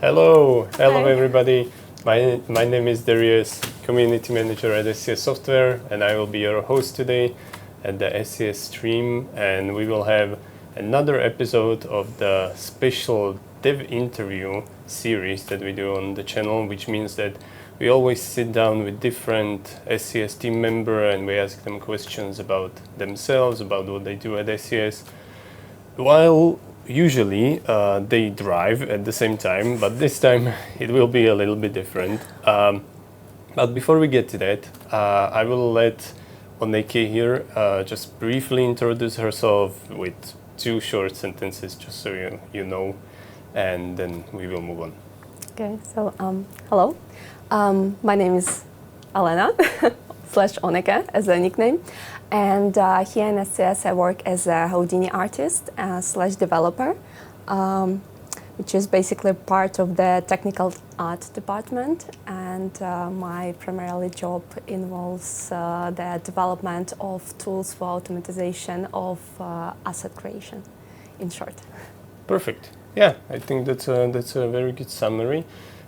Hello Hi. everybody. My name is Darius, Community Manager at SCS Software, and I will be your host today at the SCS stream. And we will have another episode of the special dev interview series that we do on the channel, which means that we always sit down with different SCS team member and we ask them questions about themselves, about what they do at SCS. While usually they drive at the same time, but this time it will be a little bit different. But before we get to that, I will let Onekke here just briefly introduce herself with 2 short sentences, just so you know, and then we will move on. Okay, so hello. My name is Alena / Onekke as a nickname. And here in SCS I work as a Houdini Artist / developer, which is basically part of the technical art department. And my primarily job involves the development of tools for automatization of asset creation, in short. Perfect. Yeah, I think that's a very good summary.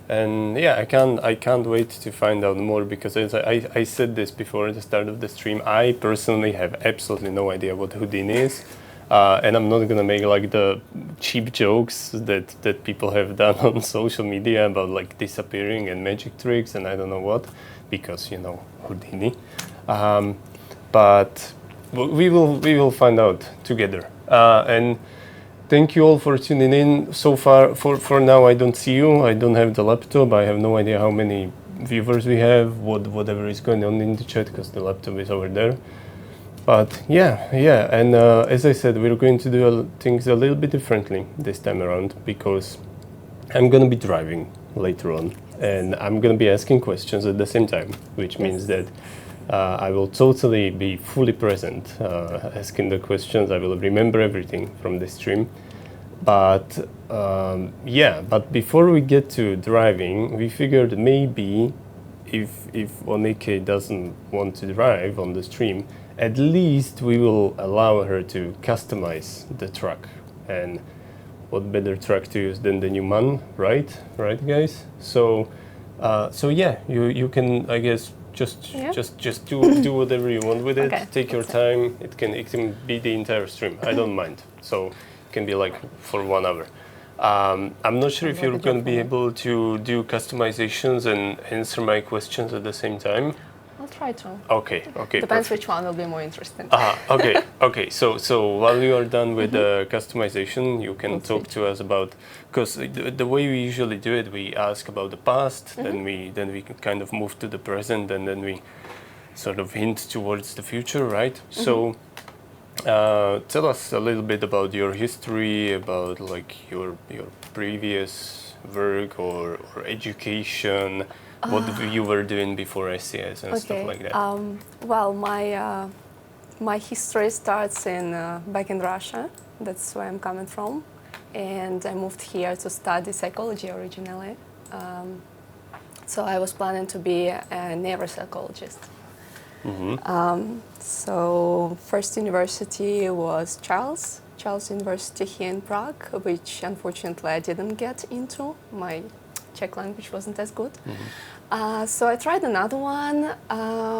And yeah, I can't wait to find out more, because as I said this before at the start of the stream, I personally have absolutely no idea what Houdini is. And I'm not gonna make like the cheap jokes that people have done on social media about like disappearing and magic tricks and I don't know what, because Houdini. But we will find out together. And thank you all for tuning in. So far, for now, I don't see you. I don't have the laptop. I have no idea how many viewers we have, whatever is going on in the chat, because the laptop is over there. But yeah. And as I said, we're going to do things a little bit differently this time around, because I'm going to be driving later on, and I'm going to be asking questions at the same time, which means that I will totally be fully present asking the questions. I will remember everything from the stream. But but before we get to driving, we figured maybe if Onekke doesn't want to drive on the stream, at least we will allow her to customize the truck. And what better truck to use than the new MAN, right guys? So yeah, you can, I guess, just do whatever you want with it. Okay, Take your time. It can be the entire stream. I don't mind. So it can be like for 1 hour. I'm not sure if you're going to be able to do customizations and answer my questions at the same time. I'll try to. Okay. Depends perfect. which one will be more interesting. Okay. So while you are done with the customization, you can talk to us about, because the way we usually do it, we ask about the past, then we can kind of move to the present, and then we sort of hint towards the future, right? So tell us a little bit about your history, about like your previous work or education. What you were doing before SCS and stuff like that. Well, my history starts back in Russia. That's where I'm coming from, and I moved here to study psychology originally. So I was planning to be a neuropsychologist. So first university was Charles University here in Prague, which unfortunately I didn't get into. My Czech language wasn't as good. So I tried another one,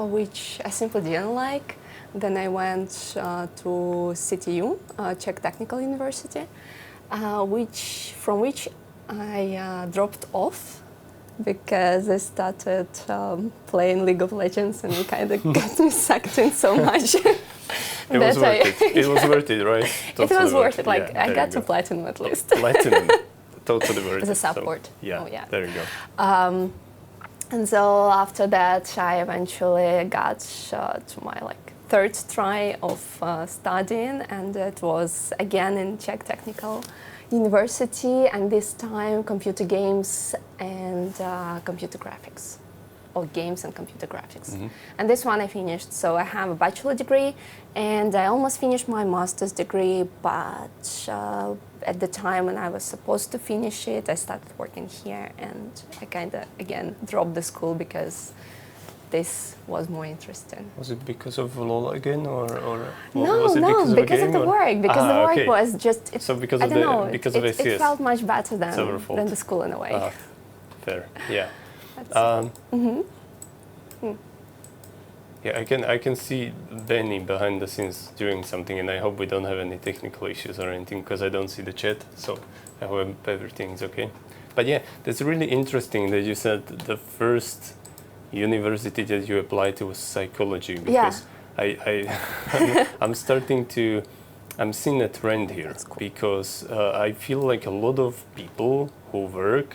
which I simply didn't like. Then I went to CTU, Czech Technical University, from which I dropped off because I started playing League of Legends, and it kind of got me sucked in so much. It was worth it. It was worth it, right? Totally it was worth it. Like I got to platinum at least. Platinum. Totally worth it. As a support. So, yeah, oh, yeah. There you go. And so after that, I eventually got to my third try of studying, and it was again in Czech Technical University, and this time computer games and computer graphics, or games and computer graphics. And this one I finished, so I have a bachelor degree, and I almost finished my master's degree, but at the time when I was supposed to finish it, I started working here, and I kind of, again, dropped the school because this was more interesting. Was it because of LOL again, or No, was it no, because of the or? work. Because the work Okay. was just. So because I of don't the know. because of it SES. felt much better It's our fault. than the school in a way. Fair, yeah. That's- Yeah, I can see Benny behind the scenes doing something, and I hope we don't have any technical issues or anything, because I don't see the chat, so I hope everything's okay. But yeah, that's really interesting that you said the first university that you applied to was psychology, because I'm starting to, I'm seeing a trend here, That's cool. because I feel like a lot of people who work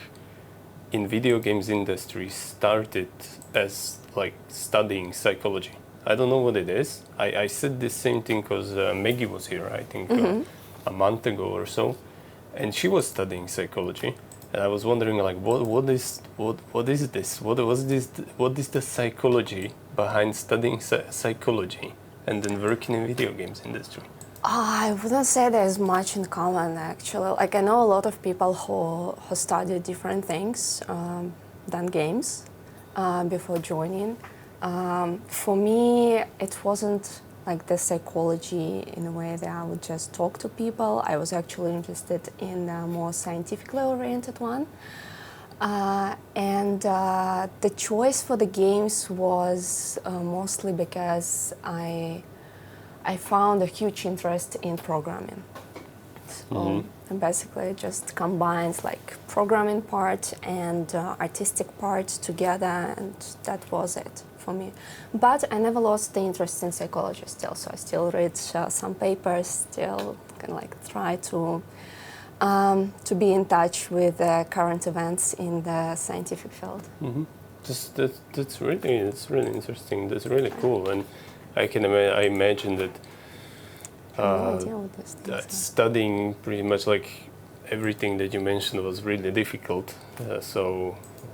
in video games industry started as like studying psychology. I don't know what it is. I said the same thing because Maggie was here, I think, a month ago or so, and she was studying psychology. And I was wondering, like, what is this? What is the psychology behind studying psychology and then working in video games industry? I wouldn't say there's much in common, actually. Like, I know a lot of people who study different things than games before joining. For me, it wasn't like the psychology in a way that I would just talk to people. I was actually interested in a more scientifically oriented one. And the choice for the games was mostly because I found a huge interest in programming. So and basically it just combines like programming part and artistic part together, and that was it for me. But I never lost the interest in psychology still, so I still read some papers, still kind of like try to be in touch with current events in the scientific field. That's really interesting. That's really cool, and I imagine that I have no idea what this thing is. studying pretty much like everything that you mentioned was really difficult.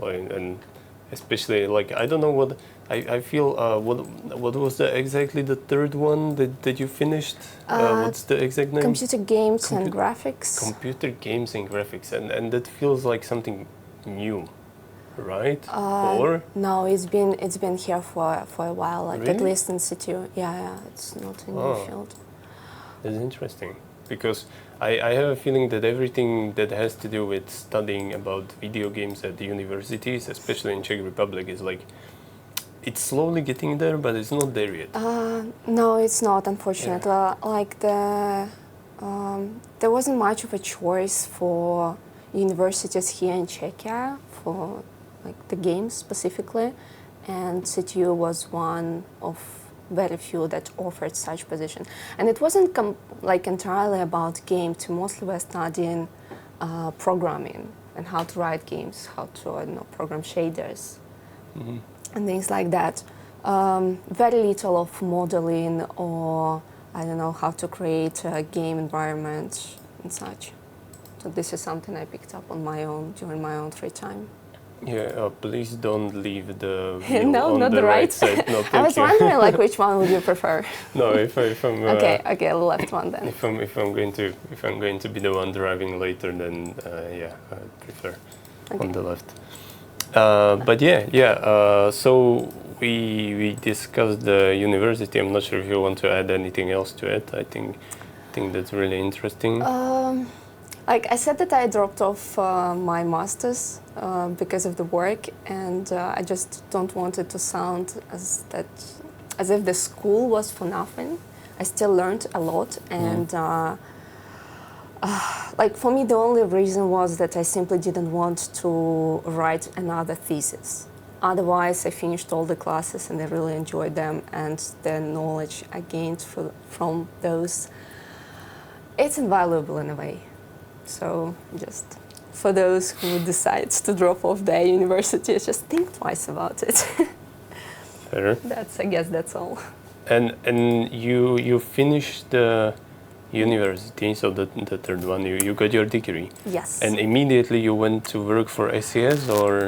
And especially like I don't know what I feel. What was exactly the third one that you finished? What's the exact name? Computer games and graphics. Computer games and graphics, and that feels like something new, right? Or no, it's been here for a while, like at Really? least in CTU. Yeah, it's not a new field. That's interesting, because I have a feeling that everything that has to do with studying about video games at the universities, especially in Czech Republic, is like it's slowly getting there, but it's not there yet. No, it's not, unfortunately. Like there wasn't much of a choice for universities here in Czechia for like the games specifically, and CTU was one of very few that offered such position. And it wasn't like entirely about games. Mostly we're studying programming and how to write games, how to program shaders and things like that. Very little of modeling or I don't know how to create a game environment and such. So this is something I picked up on my own during my own free time. Yeah, please don't leave the wheel No, on not the right side. side. No, thank I was you. wondering, like, which one would you prefer? No, if I'm Okay, the left one then. if I'm going to be the one driving later, then I prefer on the left. But so we discussed the university. I'm not sure if you want to add anything else to it. I think that's really interesting. Like I said that I dropped off my master's because of the work, and I just don't want it to sound as if the school was for nothing. I still learned a lot, and like for me, the only reason was that I simply didn't want to write another thesis. Otherwise, I finished all the classes and I really enjoyed them, and the knowledge I gained from those, it's invaluable in a way. So just for those who decide to drop off their university, just think twice about it. Fair. I guess that's all. And you finished the university, so the third one, you got your degree. Yes. And immediately you went to work for SES, or?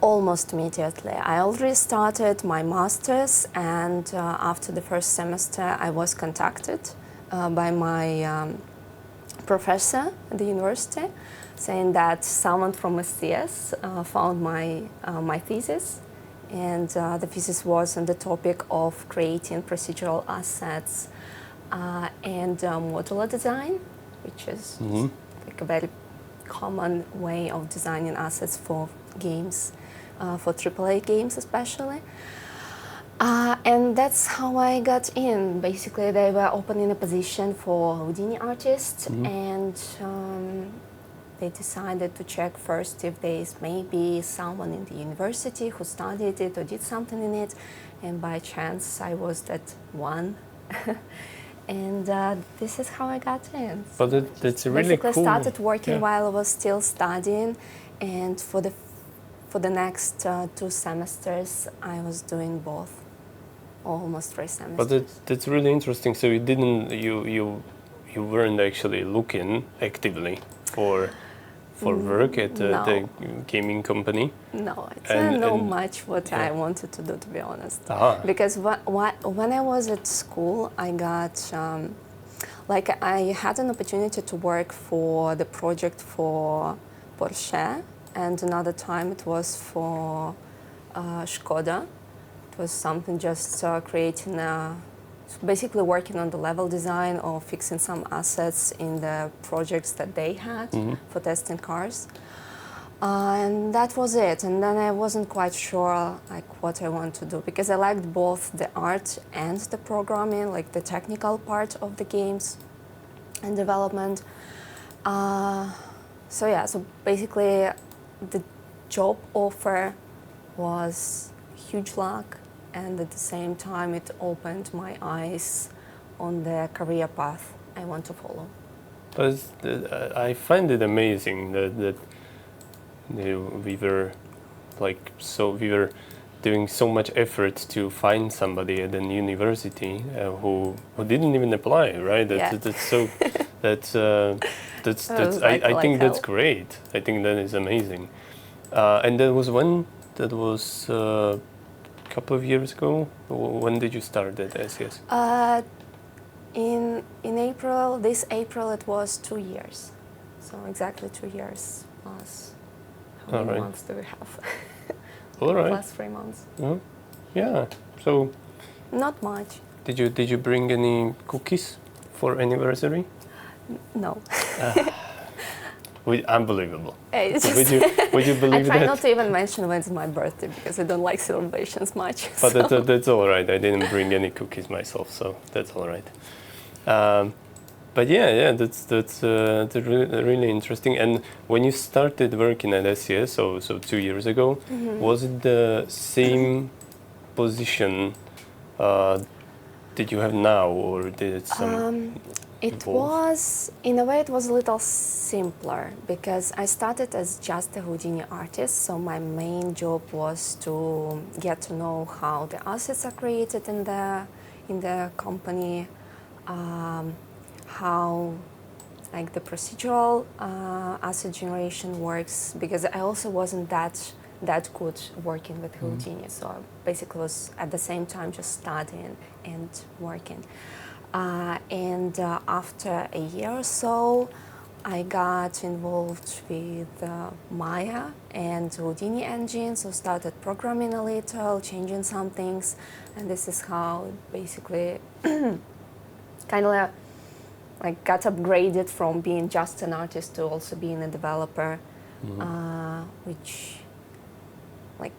Almost immediately. I already started my master's, and after the first semester I was contacted by my professor at the university, saying that someone from SCS found my thesis and the thesis was on the topic of creating procedural assets and modular design, which is like a very common way of designing assets for games, for AAA games especially. And that's how I got in. Basically, they were opening a position for Houdini Artists, and they decided to check first if there is maybe someone in the university who studied it or did something in it. And by chance, I was that one. And this is how I got in. But that's really cool. Basically started working while I was still studying, and for the next 2 semesters, I was doing both, almost 3 semesters. But that's really interesting. So you weren't actually looking actively for work at the gaming company? No, I didn't know much what I wanted to do, to be honest. Because when I was at school, I got, I had an opportunity to work for the project for Porsche, and another time it was for Skoda. It was something just creating basically working on the level design or fixing some assets in the projects that they had for testing cars. And that was it. And then I wasn't quite sure what I want to do, because I liked both the art and the programming, like the technical part of the games and development. So basically the job offer was huge luck. And at the same time, it opened my eyes on the career path I want to follow. But I find it amazing that we were doing so much effort to find somebody at an university who didn't even apply, right? I think that's great. I think that is amazing. And that was when? That was. Couple of years ago. When did you start at SES? In April, this April, it was 2 years. So exactly 2 years plus. How many months do we have? All right. Plus 3 months. Yeah. So. Not much. Did you bring any cookies for anniversary? No. Unbelievable. Would you believe that? I try not to even mention when it's my birthday, because I don't like celebrations much. But that's all right. I didn't bring any cookies myself, so that's all right. But that's really interesting. And when you started working at SES, so 2 years ago, was it the same position that you have now, or did it It was, in a way, it was a little simpler, because I started as just a Houdini artist, so my main job was to get to know how the assets are created in the company, how the procedural asset generation works, because I also wasn't that good working with Houdini, so I basically was at the same time just studying and working. And after a year or so, I got involved with Maya and Houdini engine, so started programming a little, changing some things, and this is how it basically kind of got upgraded from being just an artist to also being a developer, which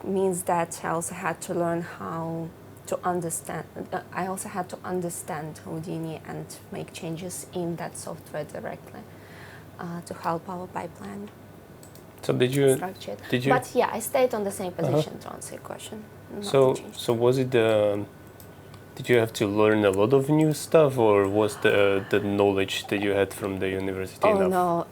means that I also had to learn how to understand. I also had to understand Houdini and make changes in that software directly to help our pipeline. So did you? But yeah, I stayed on the same position to answer your question. So was it? Did you have to learn a lot of new stuff, or was the knowledge that you had from the university enough? No,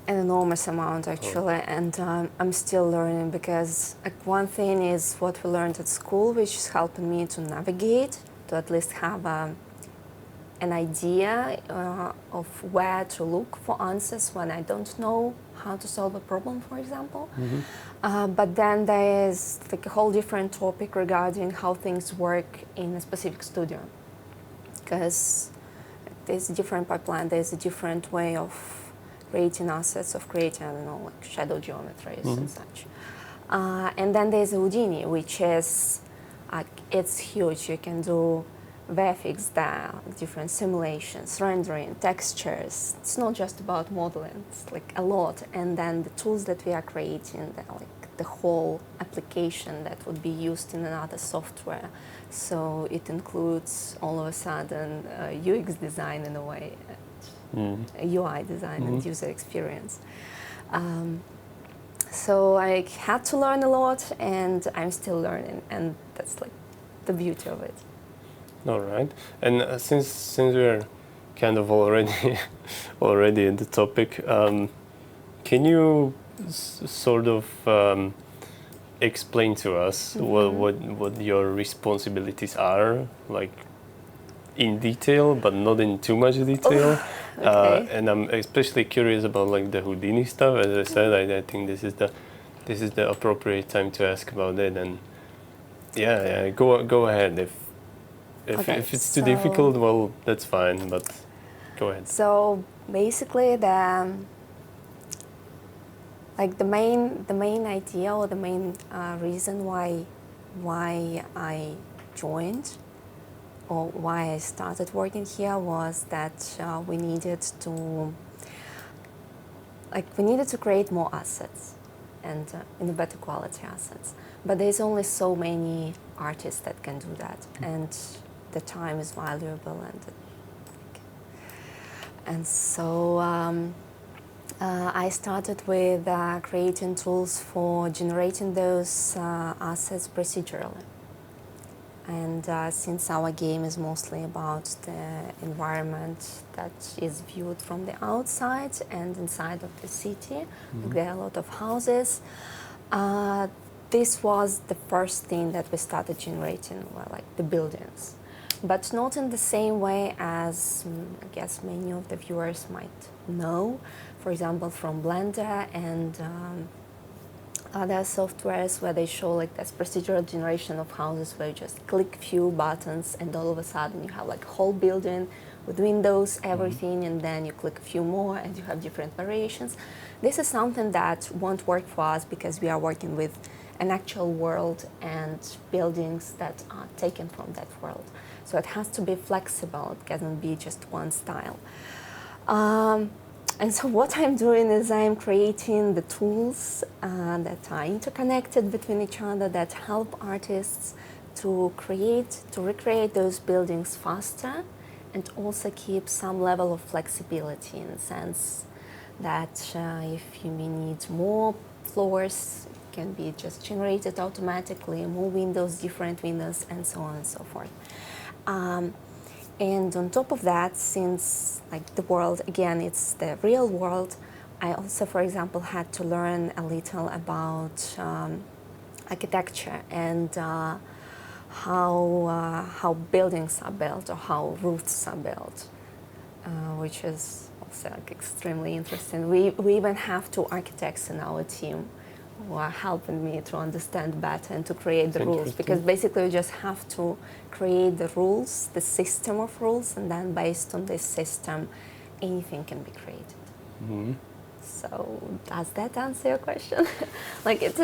an enormous amount actually, and I'm still learning, because one thing is what we learned at school, which is helping me to navigate, to at least have an idea of where to look for answers when I don't know how to solve a problem, for example. But then there is a whole different topic regarding how things work in a specific studio, because there's a different pipeline, there's a different way of creating assets, of creating, shadow geometries and such. And then there's Houdini, which is, it's huge. You can do VFX there, different simulations, rendering, textures. It's not just about modeling, it's like a lot. And then the tools that we are creating, like the whole application that would be used in another software. So it includes all of a sudden UX design in a way, UI design and user experience. So I had to learn a lot, and I'm still learning, and that's like the beauty of it. All right. And since we're kind of already in the topic, can you sort of explain to us what your responsibilities are, like in detail, but not in too much detail? Okay. And I'm especially curious about like the Houdini stuff. As I said, I think this is the appropriate time to ask about it. And yeah, go ahead. If it's too difficult, well, that's fine. But go ahead. So basically, the main idea or the main reason why I joined or why I started working here was that we needed to create more assets and in a better quality assets. But there's only so many artists that can do that, and the time is valuable, and so I started with creating tools for generating those assets procedurally. And since our game is mostly about the environment that is viewed from the outside and inside of the city, like there are a lot of houses, this was the first thing that we started generating, like the buildings. But not in the same way as I guess many of the viewers might know, for example, from Blender and other softwares where they show like this procedural generation of houses where you just click few buttons and all of a sudden you have like a whole building with windows, everything, and then you click a few more and you have different variations. This is something that won't work for us because we are working with an actual world and buildings that are taken from that world. So it has to be flexible, it can't be just one style. And so what I'm doing is I'm creating the tools that are interconnected between each other that help artists to recreate those buildings faster and also keep some level of flexibility in the sense that if you may need more floors, it can be just generated automatically, more windows, different windows, and so on and so forth. And on top of that, since like the world, again, it's the real world, I also, for example, had to learn a little about architecture and how buildings are built or how roofs are built, which is also like extremely interesting. We even have two architects in our team who are helping me to understand better and to create the rules, because basically you just have to create the rules, the system of rules, and then based on this system, anything can be created. Mm-hmm. So does that answer your question? Like it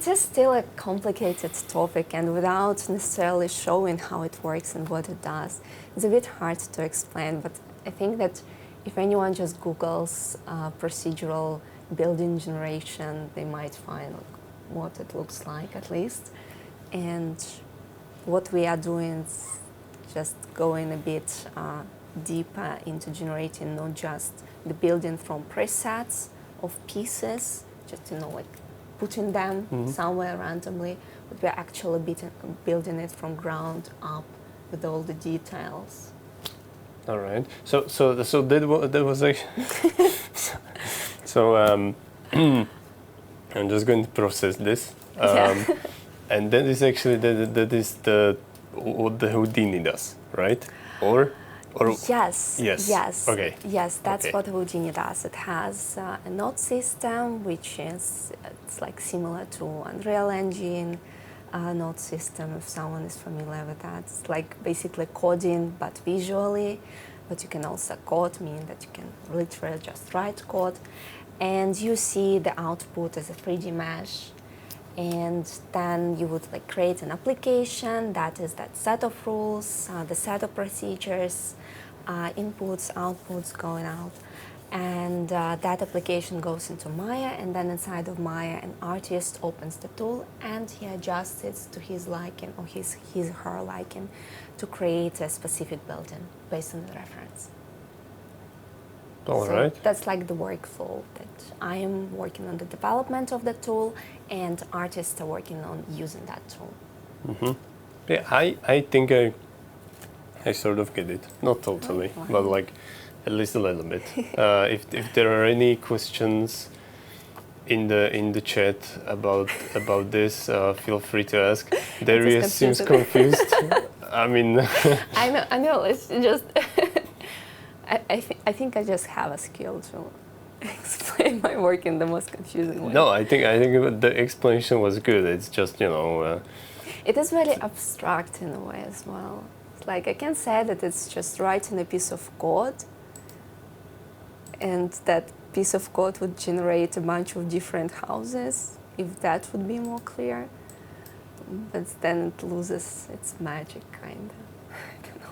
is still a complicated topic, and without necessarily showing how it works and what it does, it's a bit hard to explain, but I think that if anyone just Googles procedural building generation, they might find what it looks like at least. And what we are doing is just going a bit deeper into generating not just the building from presets of pieces, just like putting them somewhere randomly, but we're actually building it from ground up with all the details. All right. So that was actually. So I'm just going to process this, and that is actually that is what the Houdini does, right? Or yes. Okay. Yes, that's what Houdini does. It has a node system, which is it's like similar to Unreal Engine node system. If someone is familiar with that, it's like basically coding but visually. But you can also code, meaning that you can literally just write code. and you see the output as a 3D mesh. And then you would like create an application that is that set of rules, the set of procedures, inputs, outputs going out. And that application goes into Maya, and then inside of Maya, an artist opens the tool and he adjusts it to his liking or his her liking to create a specific building based on the reference. All right. That's like the workflow that I am working on the development of the tool, and artists are working on using that tool. Mm-hmm. Yeah, I think I sort of get it. Not totally, but like at least a little bit. If there are any questions in the chat about this, feel free to ask. Darius seems confused. I mean, I know. It's just I think I just have a skill to explain my work in the most confusing way. No, I think the explanation was good. It's just it is very abstract in a way as well. Like I can say that it's just writing a piece of code, and that piece of code would generate a bunch of different houses, if that would be more clear. But then it loses its magic, kind of. I don't know.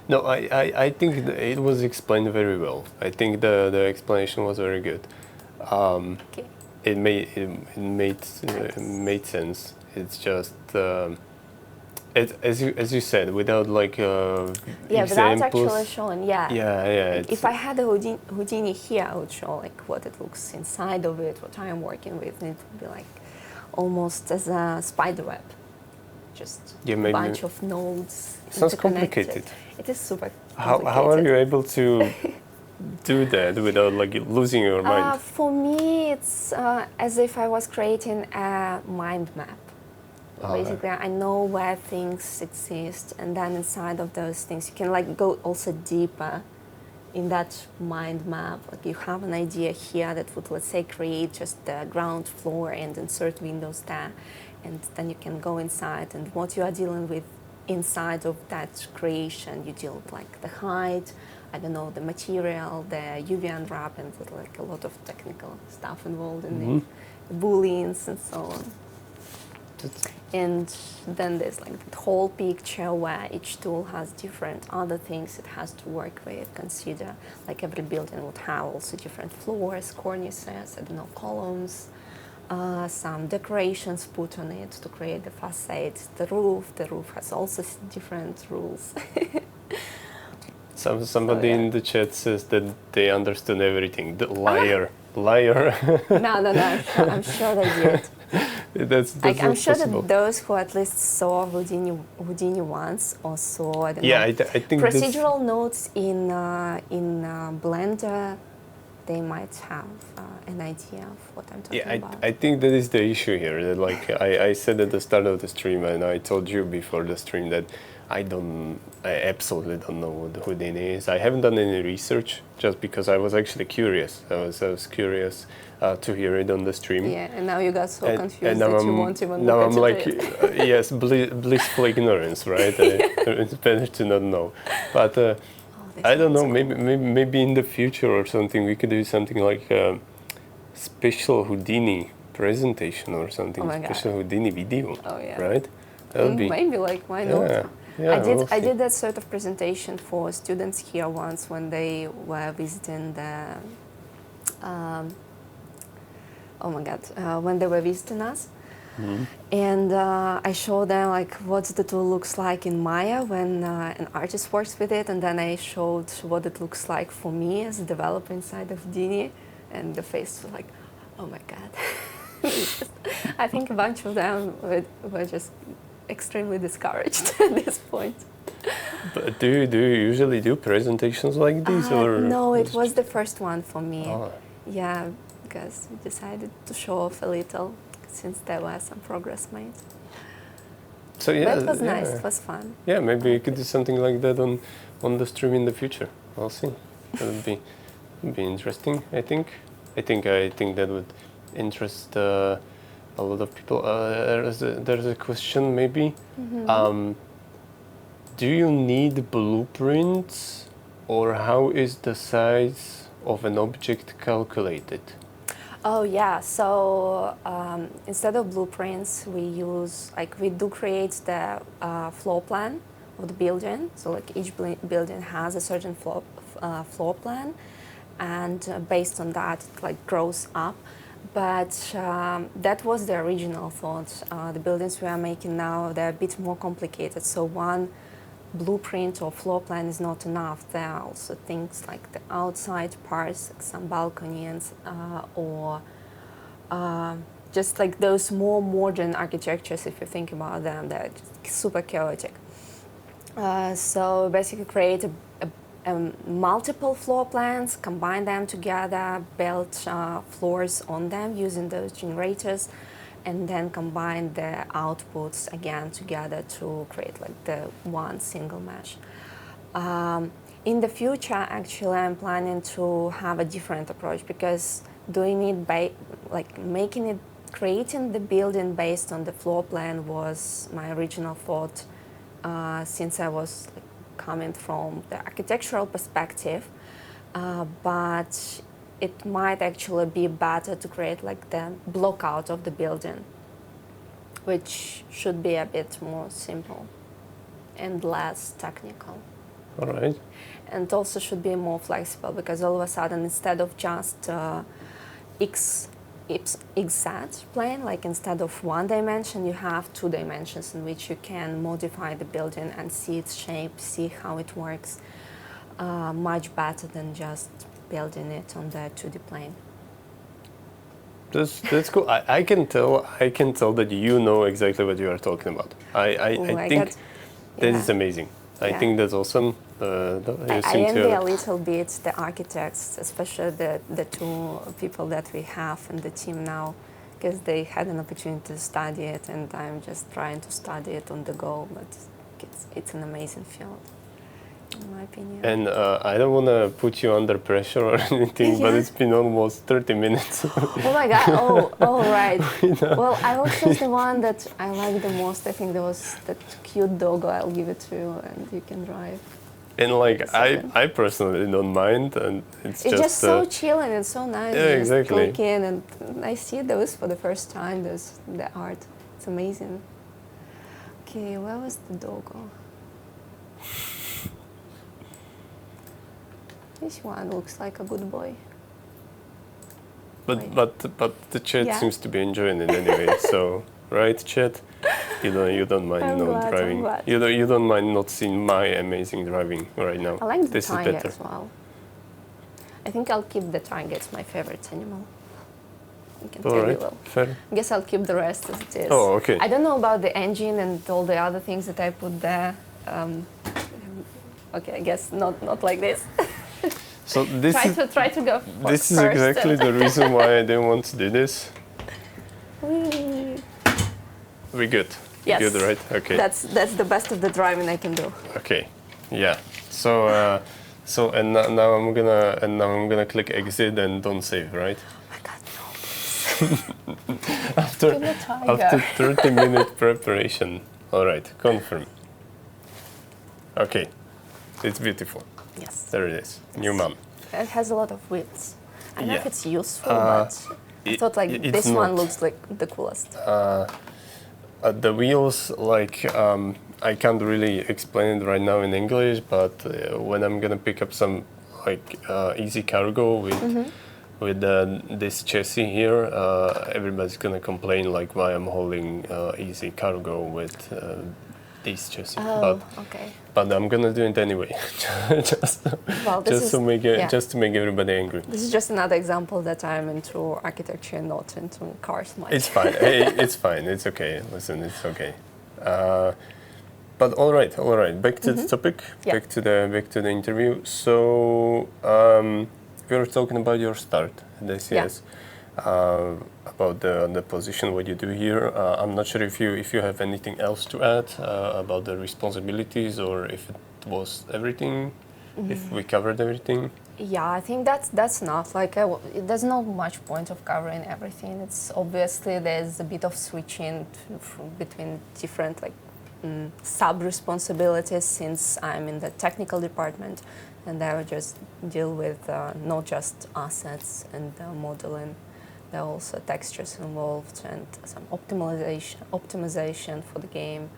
No, I think it was explained very well. I think the explanation was very good. Okay. It made sense. It's just as you said, without like without actually showing. Yeah. If I had a Houdini here, I would show like what it looks inside of it, what I am working with, and it would be like almost as a spider web, just a bunch of nodes. Sounds complicated. It is super complicated. How are you able to do that without like losing your mind? For me, it's as if I was creating a mind map. Basically, I know where things exist, and then inside of those things, you can like go also deeper in that mind map. Like you have an idea here that would, let's say, create just the ground floor and insert windows there, and then you can go inside, and what you are dealing with inside of that creation, you deal with like the height, I don't know, the material, the UV unwrap, and with like a lot of technical stuff involved in it, the booleans and so on. And then there's like the whole picture where each tool has different other things it has to work with, consider. Like every building would have also different floors, cornices, I don't know, columns, some decorations put on it to create the facades. The roof has also different rules. Somebody in the chat says that they understood everything. The liar. No, I'm sure they did. That's I'm sure possible. that those who at least saw Houdini once or saw I think procedural notes in Blender, they might have an idea of what I'm talking about. I think that is the issue here. That like I said at the start of the stream, and I told you before the stream that I absolutely don't know what Houdini is. I haven't done any research just because I was actually curious. I was curious to hear it on the stream. Yeah, and now you got so confused now that you won't even now look I'm at like, it. yes, blissful ignorance, right? It's better to not know. But I don't know. Maybe in the future or something we could do something like a special Houdini presentation or something. Special Houdini video. Oh yeah. Right? That would be maybe like why not? Yeah, I did that sort of presentation for students here once when they were visiting the when they were visiting us. And I showed them like what the tool looks like in Maya when an artist works with it, and then I showed what it looks like for me as a developer inside of Houdini, and the face was like, oh my god. I think a bunch of them were just extremely discouraged at this point. But do you usually do presentations like this, or no? It was the first one for me. Oh. Yeah, because we decided to show off a little since there was some progress made. So yeah, but it was nice. It was fun. Yeah, maybe you could do something like that on the stream in the future. I'll see. That would be interesting. I think that would interest a lot of people. There's a question maybe. Do you need blueprints, or how is the size of an object calculated? Oh yeah, so instead of blueprints, we do create the floor plan of the building. So like each building has a certain floor plan, and based on that, it like grows up. But that was the original thought. The buildings we are making now, they're a bit more complicated. So one blueprint or floor plan is not enough. There are also things like the outside parts, like some balconies, or just like those more modern architectures, if you think about them, they're super chaotic. So basically create multiple floor plans, combine them together, build floors on them using those generators, and then combine the outputs again together to create like the one single mesh. In the future, actually, I'm planning to have a different approach, because doing it by like creating the building based on the floor plan was my original thought, since I was like, coming from the architectural perspective, but it might actually be better to create like the block out of the building, which should be a bit more simple and less technical. All right. And also should be more flexible, because all of a sudden, instead of just XZ plane, like instead of one dimension, you have 2 dimensions in which you can modify the building and see its shape, see how it works, much better than just building it on the 2D plane. That's cool. I can tell that you know exactly what you are talking about. I think that is amazing. I think that's awesome. I envy a little bit the architects, especially the 2 people that we have in the team now, because they had an opportunity to study it, and I'm just trying to study it on the go. But it's an amazing field, in my opinion. And I don't want to put you under pressure or anything, but it's been almost 30 minutes. Oh my God! Oh right. Well, I will choose the one that I like the most. I think there was that cute doggo. I'll give it to you, and you can drive. And like I personally don't mind, and it's just so chill and it's so nice. Yeah, exactly. Just click in, and I see those for the first time. The art. It's amazing. Okay, where was the doggo? This one looks like a good boy. But the chat seems to be enjoying it anyway. So right, chat, you don't mind driving. You don't mind not seeing my amazing driving right now. I like the this tiger is better. as well. I think I'll keep the tiger. It's my favorite animal. I can tell you well. Fair. I guess I'll keep the rest as it is. Oh, okay. I don't know about the engine and all the other things that I put there. Okay, I guess not like this. So this try to go. This is exactly the reason why I didn't want to do this. We good. Yes. Good, right? Okay. That's the best of the driving I can do. Okay. Yeah. So and now I'm gonna click exit and don't save, right? Oh my God, no, please. after 30-minute preparation. All right. Confirm. Okay. It's beautiful. Yes. There it is. New mom. It has a lot of widths. I don't know if it's useful, but I thought this one looks like the coolest. The wheels, like, I can't really explain it right now in English, but when I'm gonna pick up some like easy cargo with this chassis here, everybody's gonna complain like why I'm holding easy cargo with these chassis. Oh, okay. But I'm gonna do it anyway, just to make everybody angry. This is just another example that I'm into architecture and not into cars much. It's fine. Hey, it's fine. It's okay. Listen, it's okay. But all right. Back to the topic. Yeah. Back to the interview. So we were talking about your start at ATS. About the position, what you do here. I'm not sure if you have anything else to add about the responsibilities, or if it was everything, if we covered everything. Yeah, I think that's enough. Like, there's not much point of covering everything. It's obviously there's a bit of switching between different sub-responsibilities, since I'm in the technical department, and I would just deal with not just assets and modeling, There are also textures involved and some optimization for the game.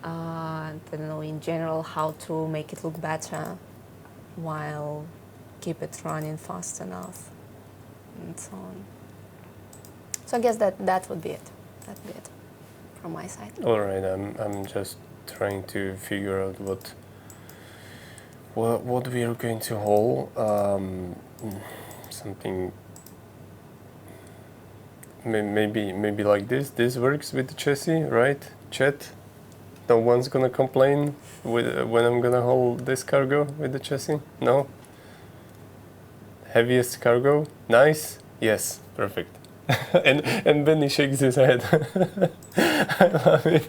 I don't know, in general, how to make it look better while keep it running fast enough, and so on. So I guess that would be it. That would be it from my side. All right, I'm just trying to figure out what we are going to hold. Something maybe like this. This works with the chassis, right? Chat. No one's gonna complain when I'm gonna hold this cargo with the chassis. No. Heaviest cargo. Nice. Yes. Perfect. and Benny shakes his head. I love it.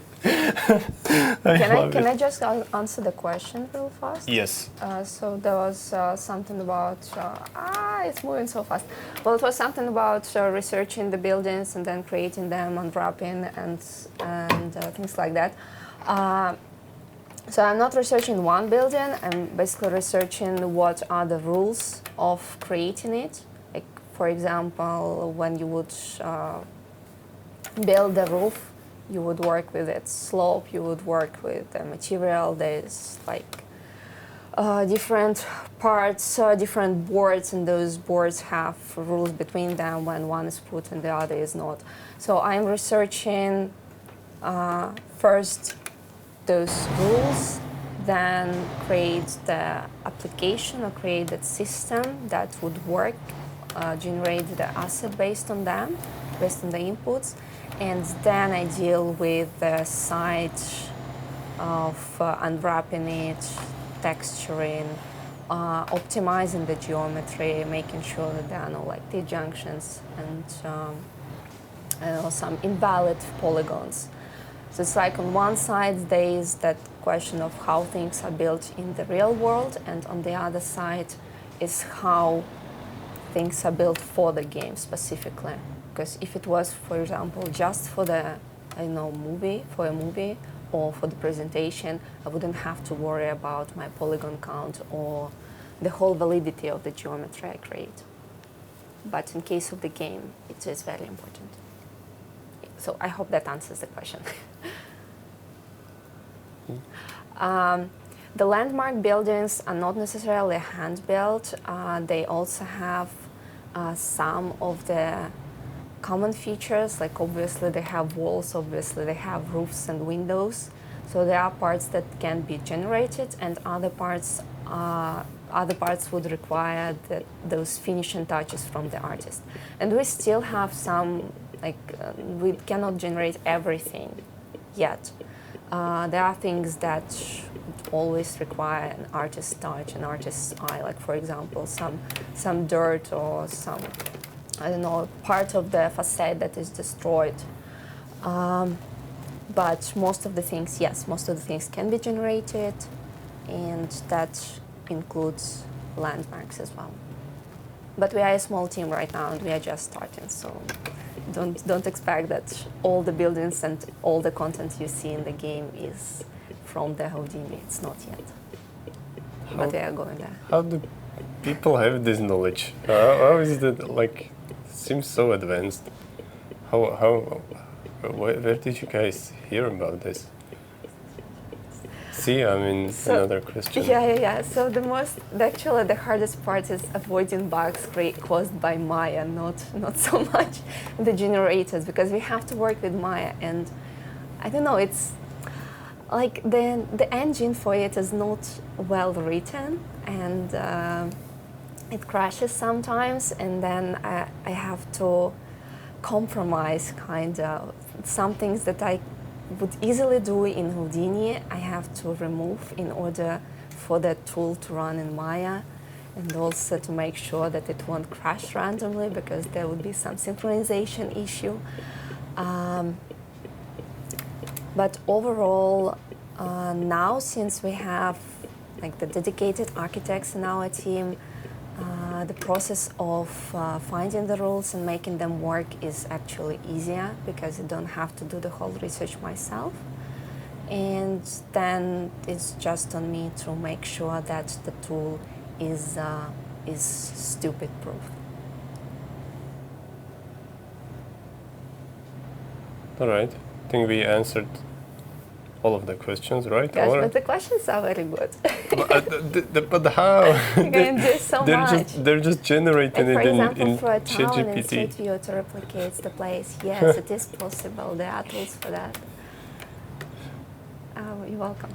Can I just answer the question real fast? Yes. So there was something about it's moving so fast. Well, it was something about researching the buildings and then creating them, unwrapping and things like that. So I'm not researching one building. I'm basically researching what are the rules of creating it. Like, for example, when you would build the roof, you would work with its slope, you would work with the material. There's like different parts, different boards, and those boards have rules between them when one is put and the other is not. So I'm researching first those rules, then create the application or create the system that would work, generate the asset based on them, based on the inputs, and then I deal with the side of unwrapping it, texturing, optimizing the geometry, making sure that there are no like T-junctions and some invalid polygons. So it's like on one side there is that question of how things are built in the real world, and on the other side is how things are built for the game specifically. Because if it was, for example, just for the, movie, or for the presentation, I wouldn't have to worry about my polygon count or the whole validity of the geometry I create. But in case of the game, it is very important. So I hope that answers the question. The landmark buildings are not necessarily hand-built. They also have some of the common features, like obviously they have walls, obviously they have roofs and windows. So there are parts that can be generated, and other parts would require those finishing touches from the artist. And we still have some, we cannot generate everything yet. There are things that always require an artist's touch, an artist's eye, like for example, some dirt or some, part of the facade that is destroyed. But most of the things can be generated, and that includes landmarks as well. But we are a small team right now, and we are just starting, so don't expect that all the buildings and all the content you see in the game is from the Houdini. It's not yet. But we are going there. How do people have this knowledge? How is that, seems so advanced. Where did you guys hear about this? See, another question. Yeah. So the hardest part is avoiding bugs caused by Maya, not so much the generators, because we have to work with Maya, and I don't know, it's like the engine for it is not well written, and it crashes sometimes, and then I have to compromise kind of some things that I would easily do in Houdini. I have to remove in order for the tool to run in Maya, and also to make sure that it won't crash randomly, because there would be some synchronization issue. But overall, now since we have the dedicated architects in our team, the process of finding the rules and making them work is actually easier, because I don't have to do the whole research myself. And then it's just on me to make sure that the tool is stupid proof. All right. I think we answered all of the questions, right? Yes, Or- but the questions are very good. but how? You can do so much. They're just generating Like, for it example, in for a town in ChatGPT. Street View to replicate the place, yes, it is possible. There are tools for that. You're welcome.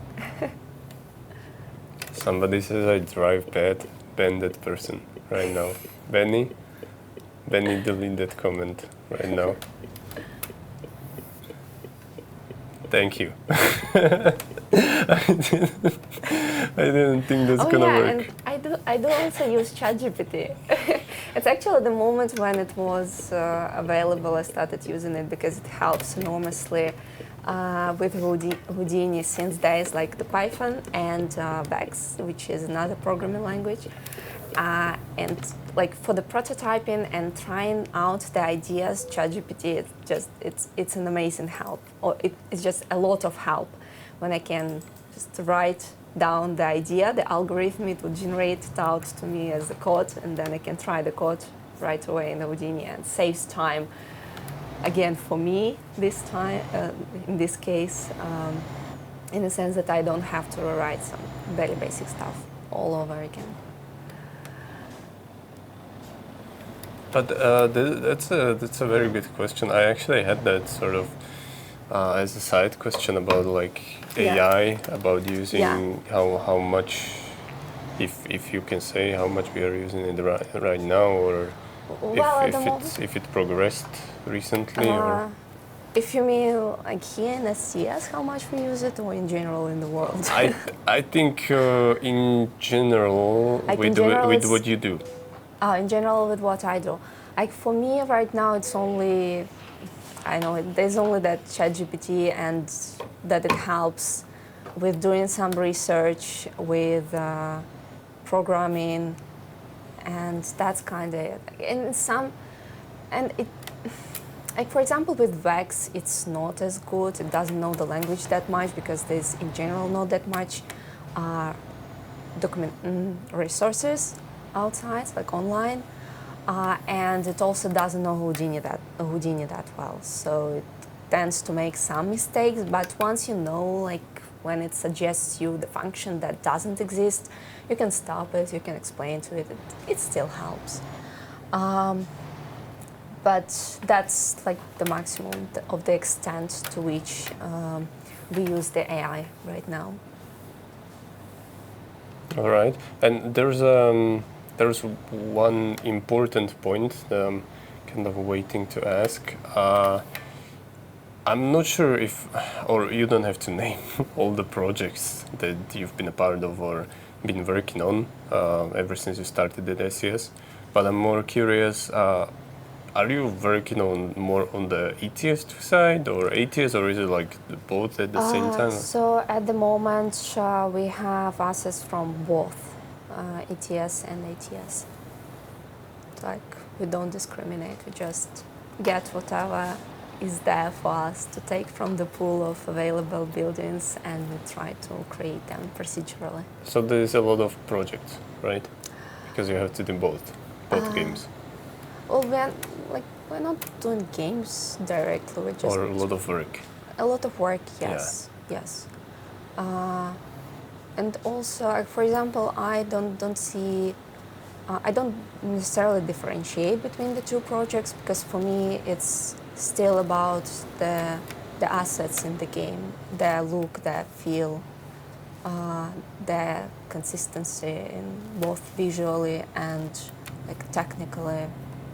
Somebody says I drive bad. Ban that person right now. Benny, delete that comment right now. Thank you. I didn't think that's gonna work. And I do also use ChatGPT. It's actually the moment when it was available, I started using it because it helps enormously with Houdini, since there is like the Python and Vex, which is another programming language. And like for the prototyping and trying out the ideas, ChatGPT, it's an amazing help. Or it's just a lot of help when I can just write down the idea, the algorithm, it would generate it out to me as a code, and then I can try the code right away in Houdini, and saves time. Again, for me, this time, in this case, in the sense that I don't have to rewrite some very basic stuff all over again. But that's a very good question. I actually had that sort of as a side question about like AI, about using how much, if you can say how much we are using it right now, or if it progressed recently, or if you mean like here in SCS, how much we use it, or in general in the world? I think in general, like with what you do. In general, with what I do. Like for me right now, it's only, I know there's only that ChatGPT, and that it helps with doing some research, with programming, and that's kind of it. And it, like for example with Vex, it's not as good. It doesn't know the language that much because there's in general not that much resources outside, like online, and it also doesn't know Houdini that well. So it tends to make some mistakes. But once you know, like when it suggests you the function that doesn't exist, you can stop it. You can explain to it. It still helps. But that's like the maximum of the extent to which we use the AI right now. All right, and there's one important point that I'm kind of waiting to ask. I'm not sure if, or you don't have to name all the projects that you've been a part of or been working on ever since you started at SES, but I'm more curious, are you working on more on the ETS2 side or ATS, or is it like both at the same time? So at the moment we have assets from both ETS and ATS. Like we don't discriminate, we just get whatever is there for us to take from the pool of available buildings, and we try to create them procedurally. So there's a lot of projects, right? Because you have to do both games. Well, we're not doing games directly. We're just or a lot of work. A lot of work, yes, yes. And also, for example, I don't necessarily differentiate between the two projects, because for me it's still about the assets in the game, their look, their feel, their consistency in both visually and like technically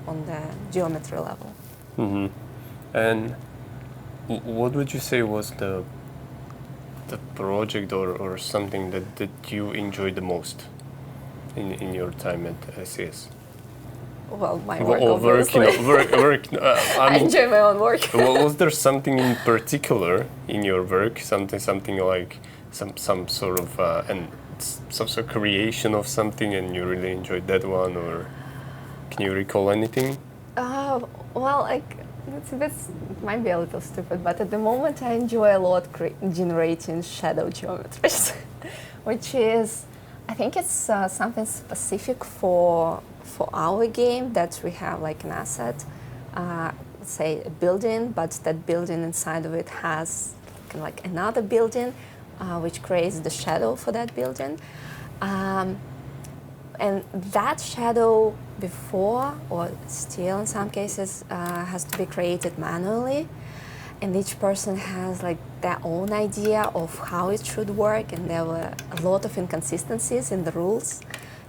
on the geometry level. Mm-hmm. And what would you say was the project or something that you enjoyed the most in your time at SES? Well, my work, obviously. I enjoy my own work. Was there something in particular in your work, something like some sort of some sort of creation of something, and you really enjoyed that one, or can you recall anything? Well, like it might be a little stupid, but at the moment I enjoy a lot generating shadow geometries, which is, I think it's something specific for our game, that we have like an asset. let's say, a building, but that building inside of it has kind of like another building, which creates the shadow for that building. And that shadow before, or still in some cases, has to be created manually. And each person has like their own idea of how it should work, and there were a lot of inconsistencies in the rules.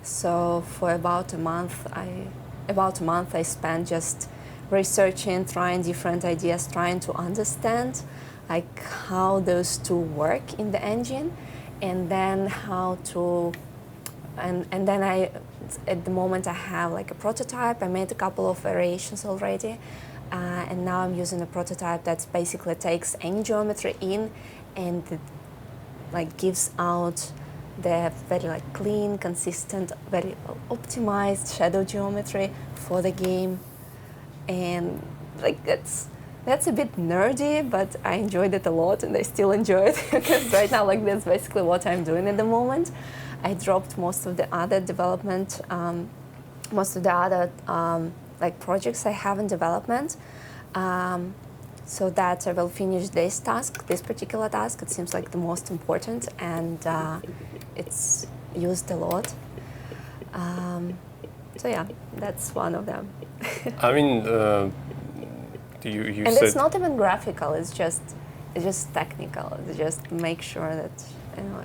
So for about a month I spent just researching, trying different ideas, trying to understand like how those two work in the engine, and then how to, and then at the moment I have like a prototype. I made a couple of variations already, and now I'm using a prototype that basically takes any geometry in and it, like gives out the very like clean, consistent, very optimized shadow geometry for the game. And like that's a bit nerdy, but I enjoyed it a lot, and I still enjoy it because right now like that's basically what I'm doing at the moment. I dropped most of the other development, most of the other like projects I have in development, so that I will finish this task, this particular task. It seems like the most important, and it's used a lot. So yeah, that's one of them. I mean, you And said it's not even graphical. It's just technical. It's just make sure that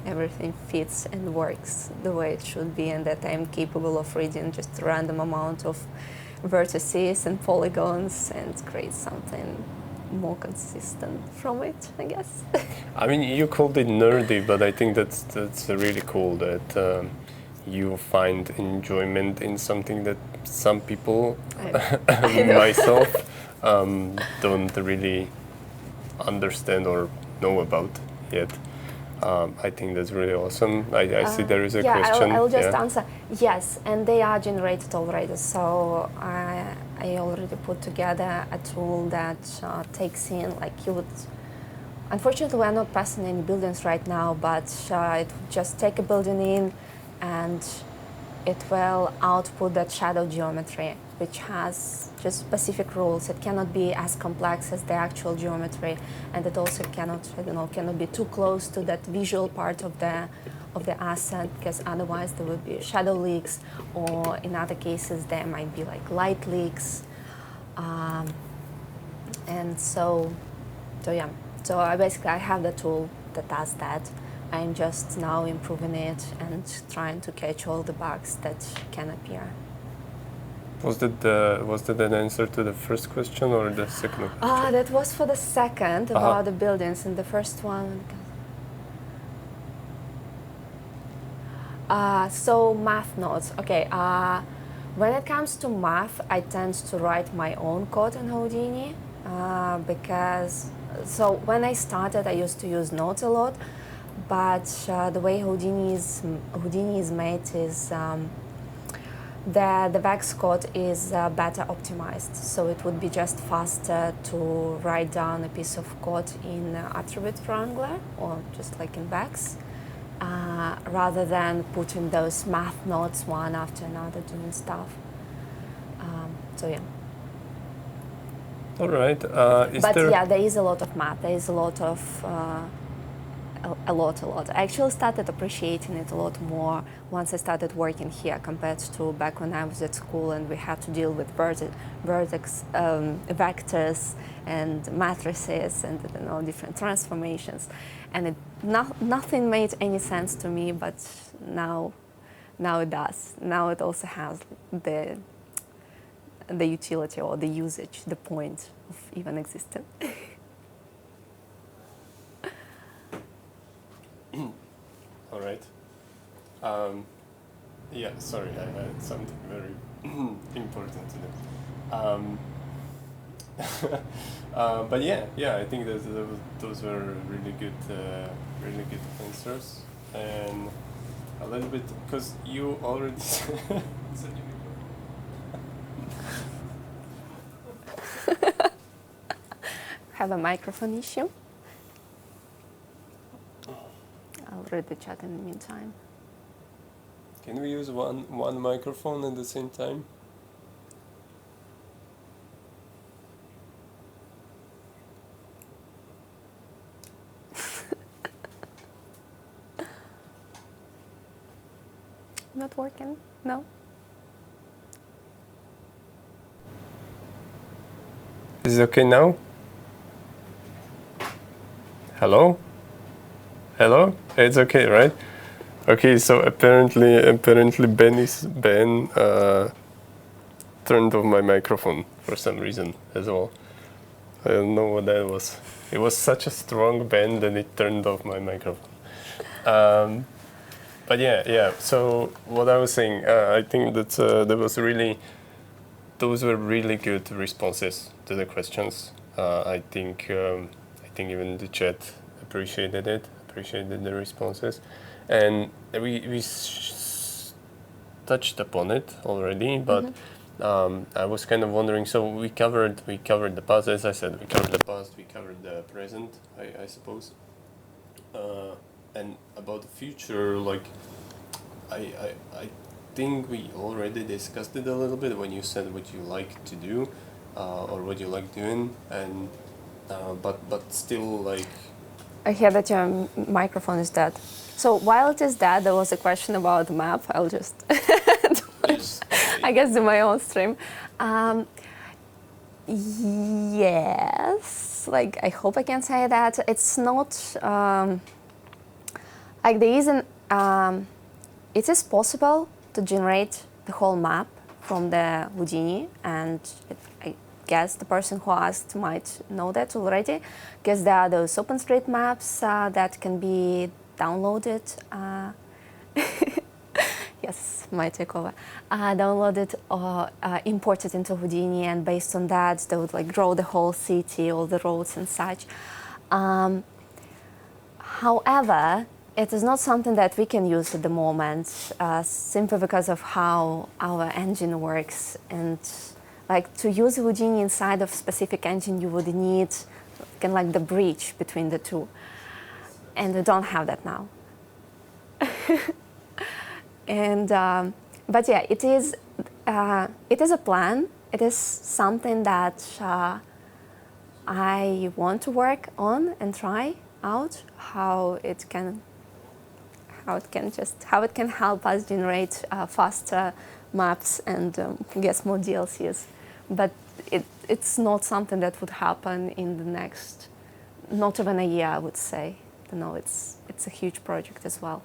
everything fits and works the way it should be, and that I'm capable of reading just a random amount of vertices and polygons and create something more consistent from it, I guess. I mean, you called it nerdy, but I think that's really cool that you find enjoyment in something that some people, myself, don't really understand or know about yet. I think that's really awesome. I see there is a question. I'll just answer. Yes, and they are generated already. So I already put together a tool that takes in, like you would. Unfortunately, we're not passing any buildings right now, but it would just take a building in, and it will output that shadow geometry, which has just specific rules. It cannot be as complex as the actual geometry, and it also cannot be too close to that visual part of the asset, because otherwise there would be shadow leaks, or in other cases there might be like light leaks, and so yeah. So I have the tool that does that. I'm just now improving it and trying to catch all the bugs that can appear. Was that an answer to the first question or the second question? That was for the second, about the buildings, and the first one. So math notes. Okay. When it comes to math, I tend to write my own code in Houdini because. So when I started, I used to use notes a lot, but the way Houdini is made is the VEX code is better optimized. So it would be just faster to write down a piece of code in attribute wrangler or just like in VEX, rather than putting those math notes one after another doing stuff. So yeah. All right. Yeah, there is a lot of math. There is a lot of a lot. I actually started appreciating it a lot more once I started working here compared to back when I was at school and we had to deal with vertex vectors and matrices and different transformations, and nothing made any sense to me. But now it does. Now it also has the utility or the usage, the point of even existing. All right. Yeah, sorry, I had something very important to do. But yeah, I think that those were really good answers, and a little bit because you already said Have a microphone issue. I'll read the chat in the meantime. Can we use one microphone at the same time? not working? No? Is it okay now? Hello? Hello? It's okay, right? Okay, so apparently Ben turned off my microphone for some reason as well. I don't know what that was. It was such a strong bend that it turned off my microphone. But yeah. So what I was saying, I think that those were really good responses to the questions. I think even the chat appreciated the responses, and we touched upon it already, but. I was kind of wondering. So we covered the past, as I said. We covered the past. We covered the present. I suppose. And about the future, like I think we already discussed it a little bit when you said what you like to do, or what you like doing, and but still like. I hear that your microphone is dead. So while it is dead, there was a question about the map. I'll just. I guess do my own stream. Yes, like I hope I can say that. It's not like there isn't. It is possible to generate the whole map from the Houdini, and I guess the person who asked might know that already, because there are those OpenStreetMaps that can be downloaded. Yes, my takeover. Downloaded or imported into Houdini, and based on that, they would like draw the whole city, all the roads and such. However, it is not something that we can use at the moment, simply because of how our engine works. And like to use Houdini inside of specific engine, you would need kind of like the bridge between the two, and we don't have that now. And but yeah, it is a plan. It is something that I want to work on and try out how it can help us generate faster maps and guess more DLCs. But it's not something that would happen in the next, not even a year, I would say. You know, it's a huge project as well.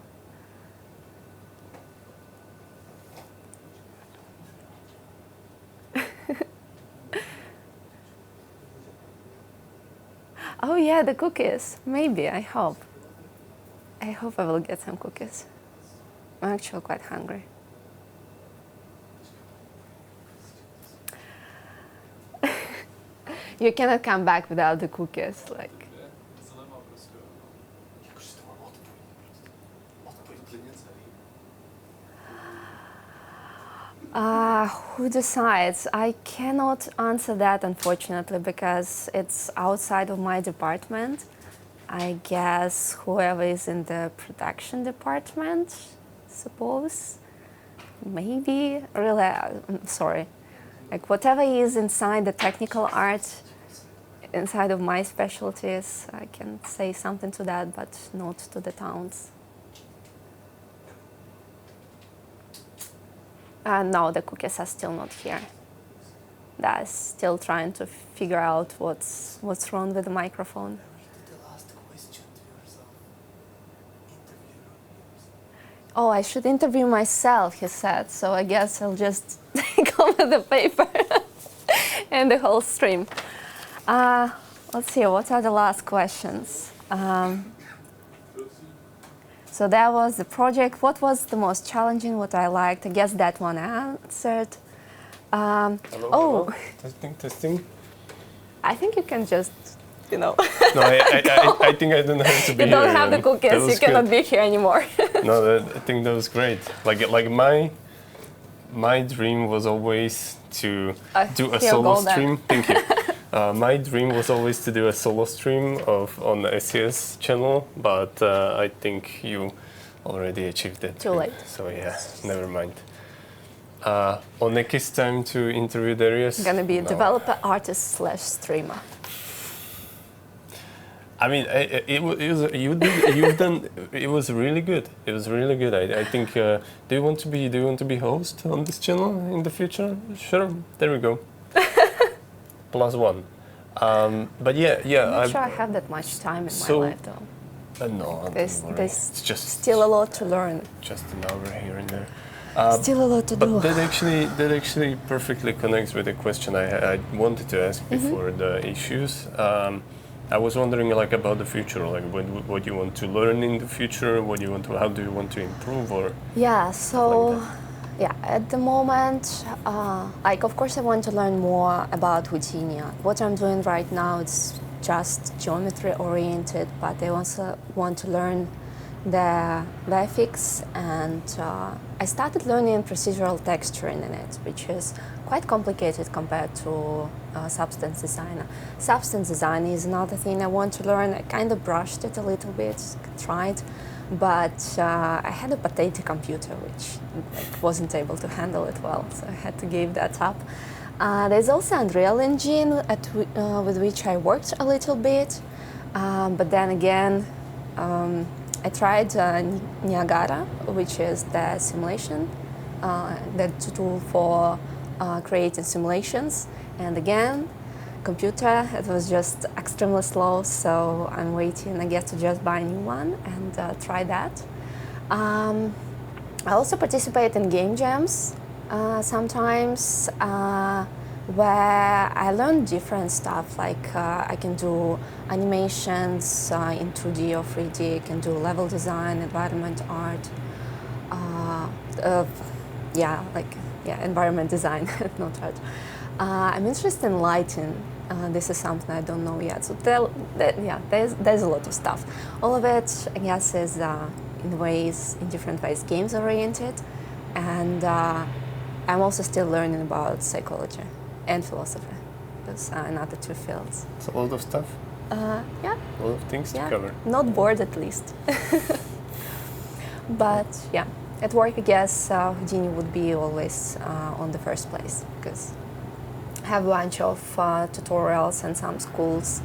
Oh yeah, the cookies. Maybe, I hope. I hope I will get some cookies. I'm actually quite hungry. You cannot come back without the cookies, like. Who decides? I cannot answer that, unfortunately, because it's outside of my department. I guess whoever is in the production department, suppose. Maybe. Really, I'm sorry. Like whatever is inside the technical art, inside of my specialties, I can say something to that, but not to the towns. No, the cookies are still not here. They're still trying to figure out what's wrong with the microphone. Oh, I should interview myself, he said. So I guess I'll just take over the paper and the whole stream. Let's see, what are the last questions? So that was the project. What was the most challenging, what I liked? I guess that one I answered. Hello. Testing. I think you can just, you know. No, I think I don't have to be here. You don't have the cookies, you cannot be here anymore. No, I think that was great. Like my dream was always to do a solo stream. Thank you. My dream was always to do a solo stream on the SES channel, but I think you already achieved that. Too late. So yeah, never mind. Onekke's time to interview Darius. I'm gonna be a developer, artist / streamer. I mean, you've done. It was really good. It was really good. I think. Do you want to be host on this channel in the future? Sure. There we go. +1. But yeah. I'm not sure I have that much time in my life though. No, There's it's just still a lot to learn. Just an hour here and there. Still a lot to do. But that actually perfectly connects with the question I wanted to ask before the issues. I was wondering like about the future, like what you want to learn in the future, how do you want to improve, or Yeah, so like yeah, at the moment, like of course I want to learn more about Houdini. What I'm doing right now is just geometry oriented, but I also want to learn the VFX, and I started learning procedural texturing in it, which is quite complicated compared to substance design. Substance design is another thing I want to learn. I kind of brushed it a little bit, tried, but I had a potato computer which wasn't able to handle it well, so I had to give that up. There's also Unreal Engine with which I worked a little bit, but then again, I tried Niagara, which is the simulation, the tool for creating simulations, and again, computer, it was just extremely slow, so I'm waiting, I guess, to just buy a new one and try that. I also participate in game jams sometimes, where I learn different stuff, like I can do animations in 2D or 3D, I can do level design, environment art, environment design, not art. I'm interested in lighting. This is something I don't know yet. So there's a lot of stuff. All of it, I guess, is in different ways games oriented, and I'm also still learning about psychology and philosophy. Those are another two fields. it's a lot of stuff, Yeah. a lot of things to cover. Not bored at least. But yeah, at work I guess Houdini would be always on the first place, because I have a bunch of tutorials and some schools,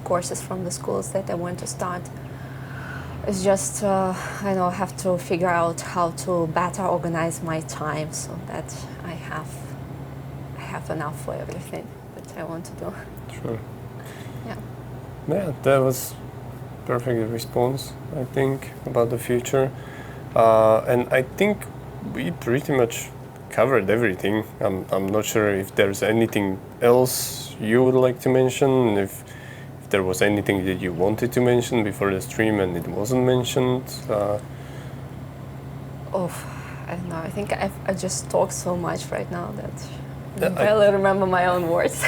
courses from the schools that I want to start. It's just, I have to figure out how to better organize my time so that I have enough for everything that I want to do. Sure. Yeah. Yeah, that was perfect response, I think, about the future. And I think we pretty much covered everything. I'm not sure if there's anything else you would like to mention, if there was anything that you wanted to mention before the stream and it wasn't mentioned. I don't know. I think I just talked so much right now that I barely remember my own words.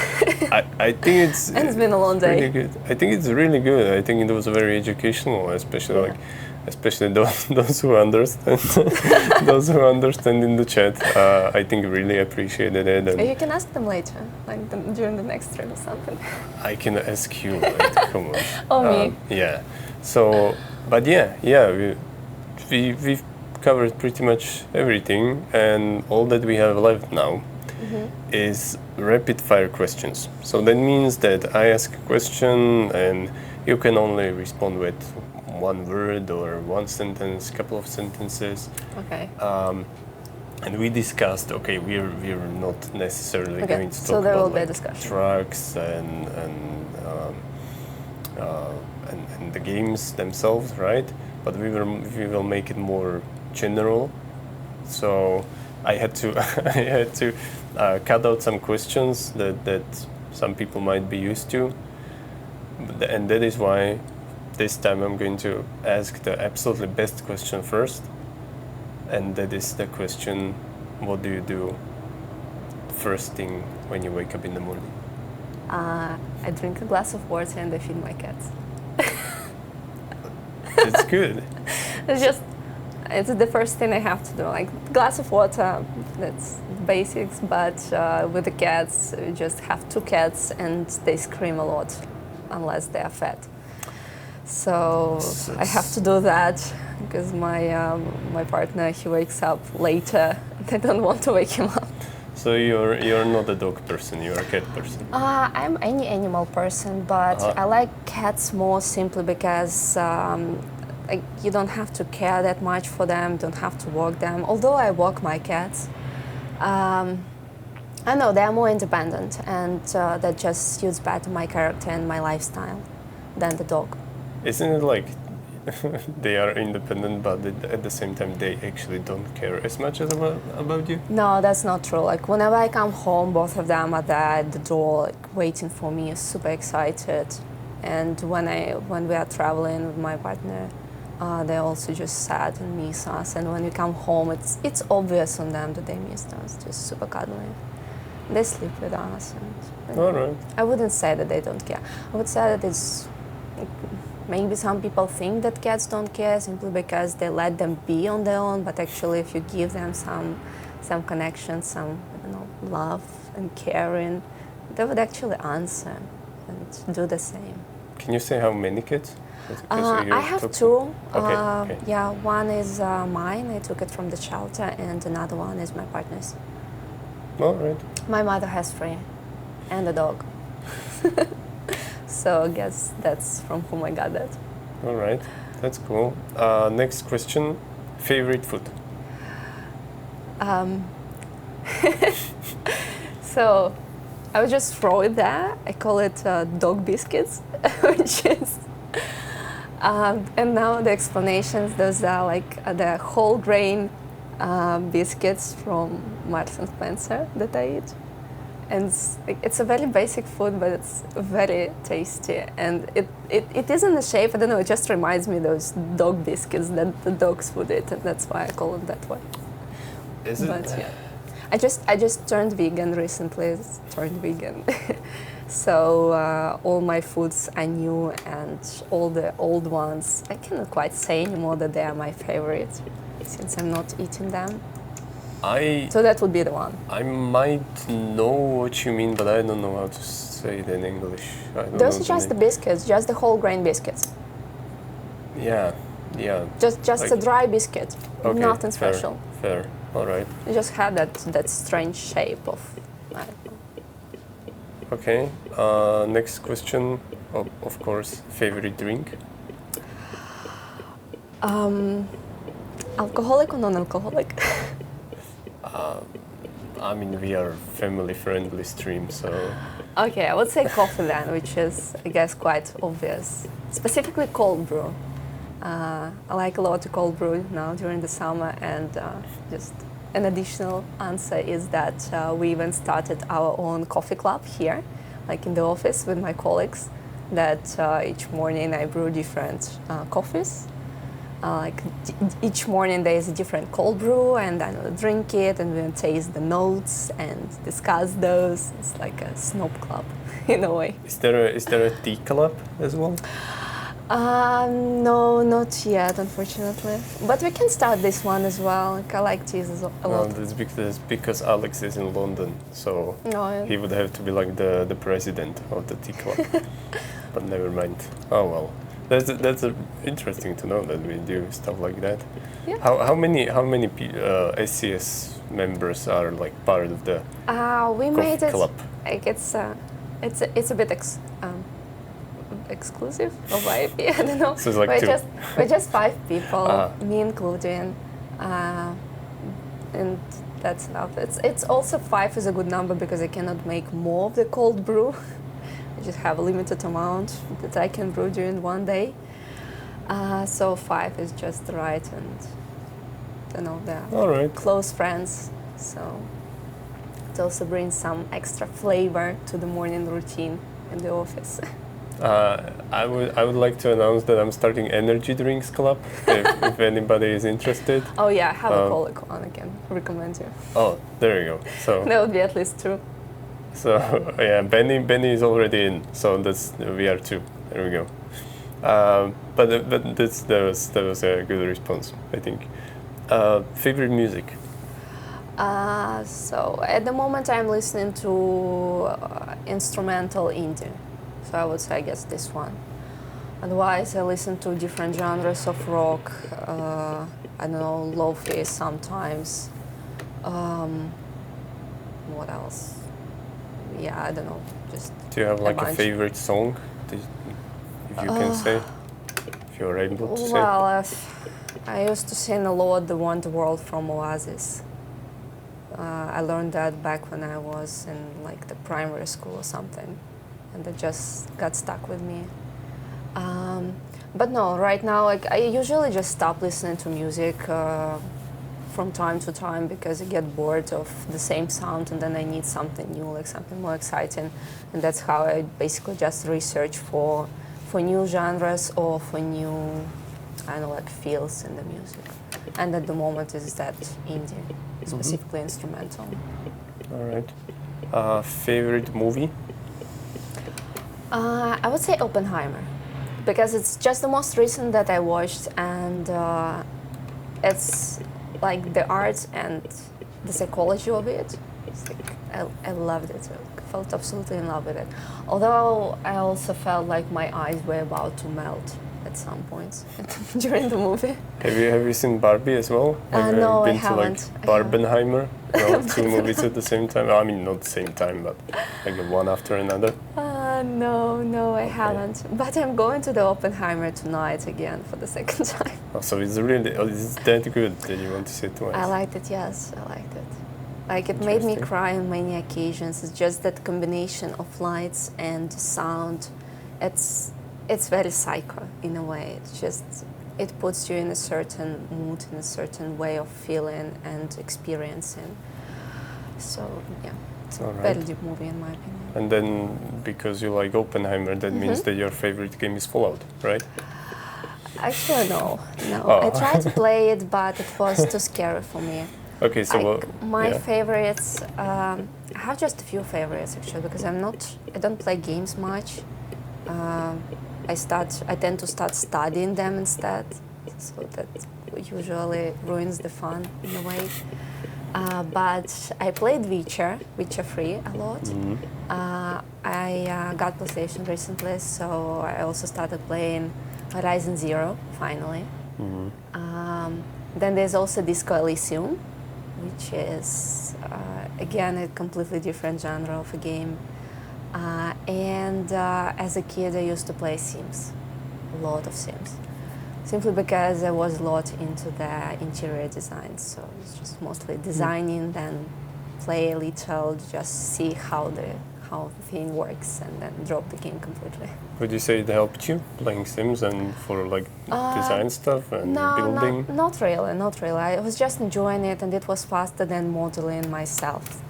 I think it's and it's been a long day. Really good. I think it's really good. I think it was very educational, especially those who understand, those who understand in the chat. I think really appreciated it. And you can ask them later, like during the next stream or something. I can ask you later. Come on. Oh, me. Yeah. So, but we've covered pretty much everything, and all that we have left now is rapid fire questions. So that means that I ask a question and you can only respond with one word or one sentence, couple of sentences. Okay. And we discussed, we're not necessarily going to talk there about will be a discussion. trucks and the games themselves, right? But we will make it more general. So I had to cut out some questions that some people might be used to, and that is why this time I'm going to ask the absolutely best question first, and that is the question: what do you do first thing when you wake up in the morning? I drink a glass of water and I feed my cats. It's good. It's the first thing I have to do. Like glass of water, that's basics. But with the cats, you just have two cats and they scream a lot, unless they are fed. So I have to do that because my partner, he wakes up later. And I don't want to wake him up. So you're not a dog person, you're a cat person. I'm any animal person, but I like cats more simply because like you don't have to care that much for them, don't have to walk them. Although I walk my cats, I know they're more independent, and that just suits better my character and my lifestyle than the dog. Isn't it like they are independent, but at the same time they actually don't care as much as about you? No, that's not true. Like whenever I come home, both of them are there at the door, like, waiting for me, super excited. And when we are traveling with my partner, they also just sad and miss us. And when we come home, it's obvious on them that they missed us. Just super cuddly. They sleep with us. And, All right. I wouldn't say that they don't care. I would say that it's maybe some people think that cats don't care simply because they let them be on their own. But actually, if you give them some connection, some love and caring, they would actually answer and do the same. Can you say how many cats? I have two. Okay. Yeah, one is mine. I took it from the shelter, and another one is my partner's. All right. My mother has 3, and a dog. So I guess that's from whom I got that. All right. That's cool. Next question. Favorite food? So I would just throw it there. I call it dog biscuits, which is. And now the explanations, those are like the whole grain biscuits from Marks and Spencer that I eat. And it's a very basic food, but it's very tasty. And it is in the shape, I don't know, it just reminds me of those dog biscuits that the dogs would eat, and that's why I call it that way. Is it? But yeah. I just turned vegan recently, so all my foods are new, and all the old ones, I cannot quite say anymore that they are my favorite, since I'm not eating them. So that would be the one. I might know what you mean, but I don't know how to say it in English. Those are just the biscuits, just the whole grain biscuits. Yeah. Just like, a dry biscuit, okay, nothing special. Fair. All right. You just have that strange shape of. I don't know. Okay. Next question. Of course, favorite drink. Alcoholic or non-alcoholic? I mean, we are family-friendly stream, so. Okay, I would say coffee then, which is, I guess, quite obvious. Specifically cold brew. I like a lot to cold brew now during the summer, and just an additional answer is that we even started our own coffee club here, like in the office with my colleagues, that each morning I brew different coffees. Each morning there is a different cold brew, and then we'll drink it and we'll taste the notes and discuss those. It's like a snob club in a way. Is there a tea club as well? No, not yet, unfortunately. But we can start this one as well. Like, I like teas a lot. No, that's because Alex is in London, so he would have to be like the president of the tea club. But never mind. Oh well. That's interesting to know that we do stuff like that. Yeah. How many SCS members are like part of the we made it club? Like it's a bit exclusive or VIP. I don't know. So it's like we're just 5 people, me including, and that's enough. It's also 5 is a good number because I cannot make more of the cold brew. I just have a limited amount that I can brew during one day. So 5 is just right, and they're close friends. So it also brings some extra flavor to the morning routine in the office. I would like to announce that I'm starting Energy Drinks Club. if anybody is interested. Oh yeah, I have a colleague on. I can recommend you. Oh, there you go. So there would be at least 2. So yeah, Benny is already in. So we are 2. There we go. But that was a good response, I think. Favorite music? So at the moment I'm listening to instrumental indie. So I would say, I guess, this one. Otherwise, I listen to different genres of rock. I don't know, lo-fi sometimes. What else? Yeah, I don't know. Just Do you have like a bunch. favorite song, if you can say, if you're able to say? Well, I used to sing a lot the Wonderworld from Oasis. I learned that back when I was in like the primary school or something, and it just got stuck with me. But no, right now, like I usually just stop listening to music from time to time because I get bored of the same sound, and then I need something new, like something more exciting, and that's how I basically just research for new genres or for new, I don't know, like feels in the music. And at the moment, is that indie, specifically instrumental. All right. Favorite movie? I would say Oppenheimer, because it's just the most recent that I watched, and it's like the art and the psychology of it. It's like I loved it. I felt absolutely in love with it. Although I also felt like my eyes were about to melt at some points during the movie. Have you seen Barbie as well? Have you No, I been to haven't. like Barbenheimer? No, two movies at the same time. I mean, not the same time, but like one after another. No, I Okay. haven't. But I'm going to the Oppenheimer tonight again for the second time. Oh, so it's really, it's that good that you want to see it twice. I liked it, yes, I liked it. Like it made me Interesting. cry on many occasions. It's just that combination of lights and sound. It's very psycho in a way. It's just it puts you in a certain mood, in a certain way of feeling and experiencing. So yeah, it's a All right. very deep movie in my opinion. And then because you like Oppenheimer, that means that your favorite game is Fallout, right? Actually, no. Oh. I tried to play it, but it was too scary for me. Okay, so My yeah. favorites, I have just a few favorites actually, because I don't play games much. I tend to start studying them instead, so that usually ruins the fun in a way. But I played Witcher 3 a lot. I got PlayStation recently, so I also started playing Horizon Zero finally. Then there's also Disco Elysium, which is again a completely different genre of a game. And as a kid, I used to play Sims, a lot of Sims, simply because I was a lot into the interior design. So it's just mostly designing, then play a little, just see how the thing works, and then drop the game completely. Would you say it helped you playing Sims and for like design stuff and building? Not really. I was just enjoying it, and it was faster than modeling myself.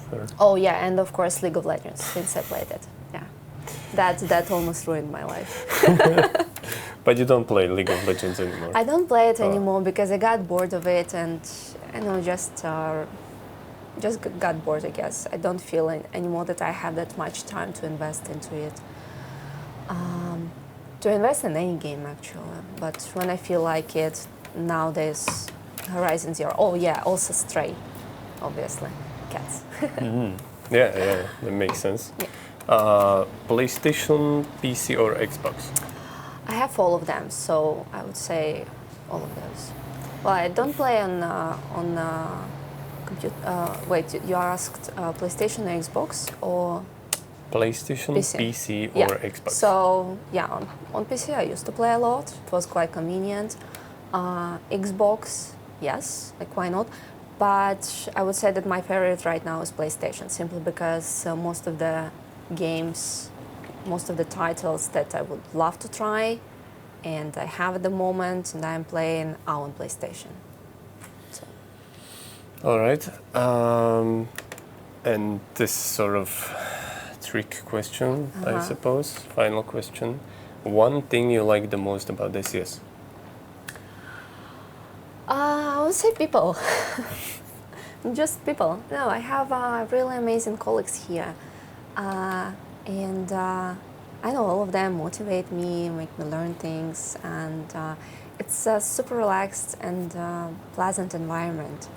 Fair. Oh yeah, and of course League of Legends, since I played it. Yeah, that almost ruined my life. But you don't play League of Legends anymore. I don't play it anymore because I got bored of it, and I know just got bored, I guess. I don't feel anymore that I have that much time to invest into it. To invest in any game actually, but when I feel like it, nowadays Horizon Zero. Oh yeah, also Stray, obviously, cats. Yeah, that makes sense. Yeah. PlayStation, PC, or Xbox? I have all of them, so I would say all of those. Well, I don't play on computer. Wait, you asked PlayStation or Xbox or PlayStation, PC, or yeah. Xbox? So yeah, on PC I used to play a lot. It was quite convenient. Xbox, yes, like why not? But I would say that my favorite right now is PlayStation, simply because most of the games, most of the titles that I would love to try, and I have at the moment, and I'm playing are on PlayStation. So. All right. And this sort of trick question, I suppose. Final question. One thing you like the most about ATS? I would say people. Just people. No, I have really amazing colleagues here. And I know all of them motivate me, make me learn things, and it's a super relaxed and pleasant environment.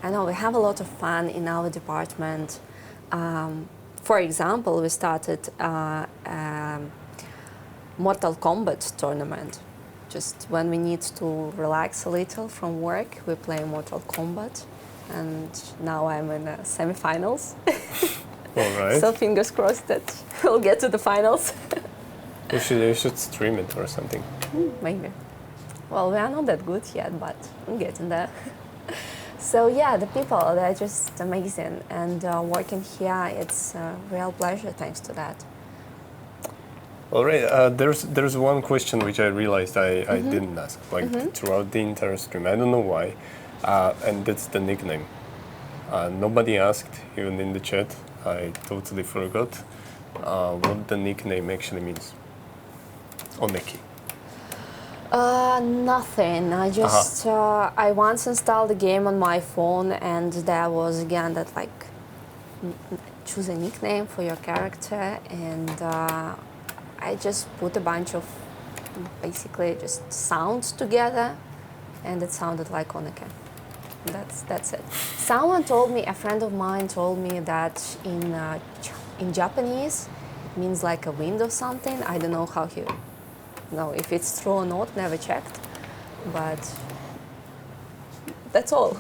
I know we have a lot of fun in our department. For example, we started Mortal Kombat tournament. Just when we need to relax a little from work, we play Mortal Kombat. and now I'm in the semifinals. All right. So fingers crossed that we'll get to the finals. You should stream it or something. Maybe. Well, we are not that good yet, but I'm getting there. So yeah, the people, they're just amazing, and working here, it's a real pleasure thanks to that. All right. There's one question which I realized I didn't ask throughout the entire stream. I don't know why, and that's the nickname. Nobody asked, even in the chat. I totally forgot what the nickname actually means. Onekke. Nothing. I just I once installed the game on my phone, and there was again that like choose a nickname for your character, and I just put a bunch of basically just sounds together, and it sounded like Onekke. That's it. Someone told me, a friend of mine told me that in Japanese it means like a wind or something. I don't know how he. No, if it's true or not, never checked, but that's all.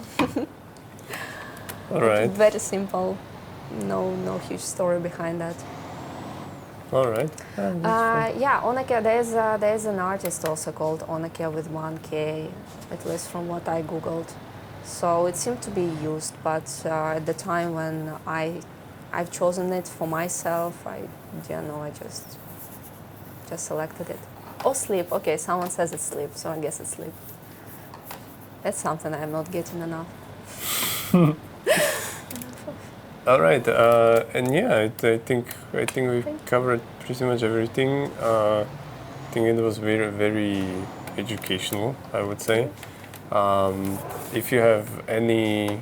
All right. Very simple, no huge story behind that. All right. Yeah, Onekke, there's an artist also called Onekke with 1K, at least from what I googled. So it seemed to be used, but at the time when I've chosen it for myself, I didn't know, I just selected it. Oh, sleep. Okay, someone says it's sleep, so I guess it's sleep. That's something I'm not getting enough. All right, and yeah, I think we've covered pretty much everything. I think it was very educational, I would say. If you have any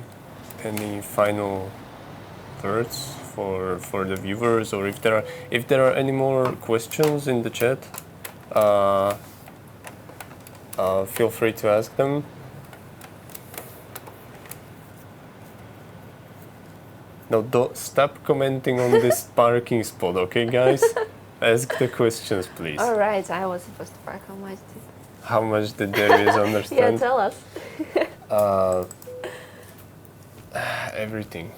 final words for the viewers, or if there are any more questions in the chat, feel free to ask them. No, don't stop commenting on this parking spot, okay, guys? Ask the questions, please. All right, I was supposed to park. How much did Darius understand? Yeah, tell us. Everything,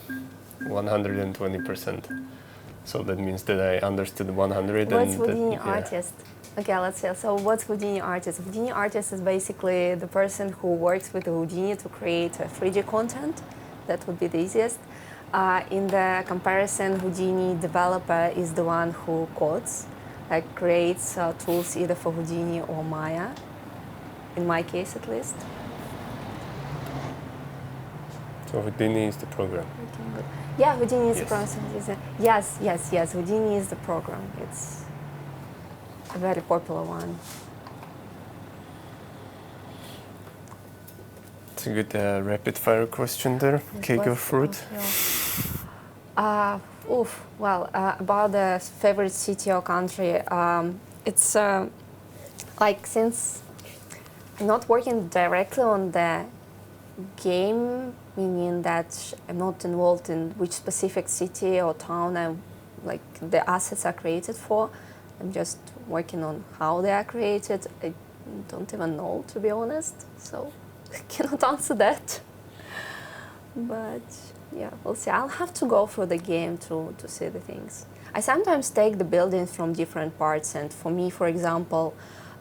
120%. So that means that I understood 100. What's Houdini Artist? Okay, let's see. So what's Houdini Artist? Houdini Artist is basically the person who works with Houdini to create 3D content. That would be the easiest. In the comparison, Houdini developer is the one who codes, like creates tools either for Houdini or Maya, in my case at least. So Houdini is the program. Yeah, Houdini is the program. Yes, Houdini is the program. It's a very popular one. It's a good rapid fire question there. Cake or fruit? Well, about the favorite city or country, it's like since I'm not working directly on the game, meaning that I'm not involved in which specific city or town the assets are created for. I'm just working on how they are created. I don't even know, to be honest, so I cannot answer that. But yeah, we'll see. I'll have to go through the game to see the things. I sometimes take the buildings from different parts, and for me, for example,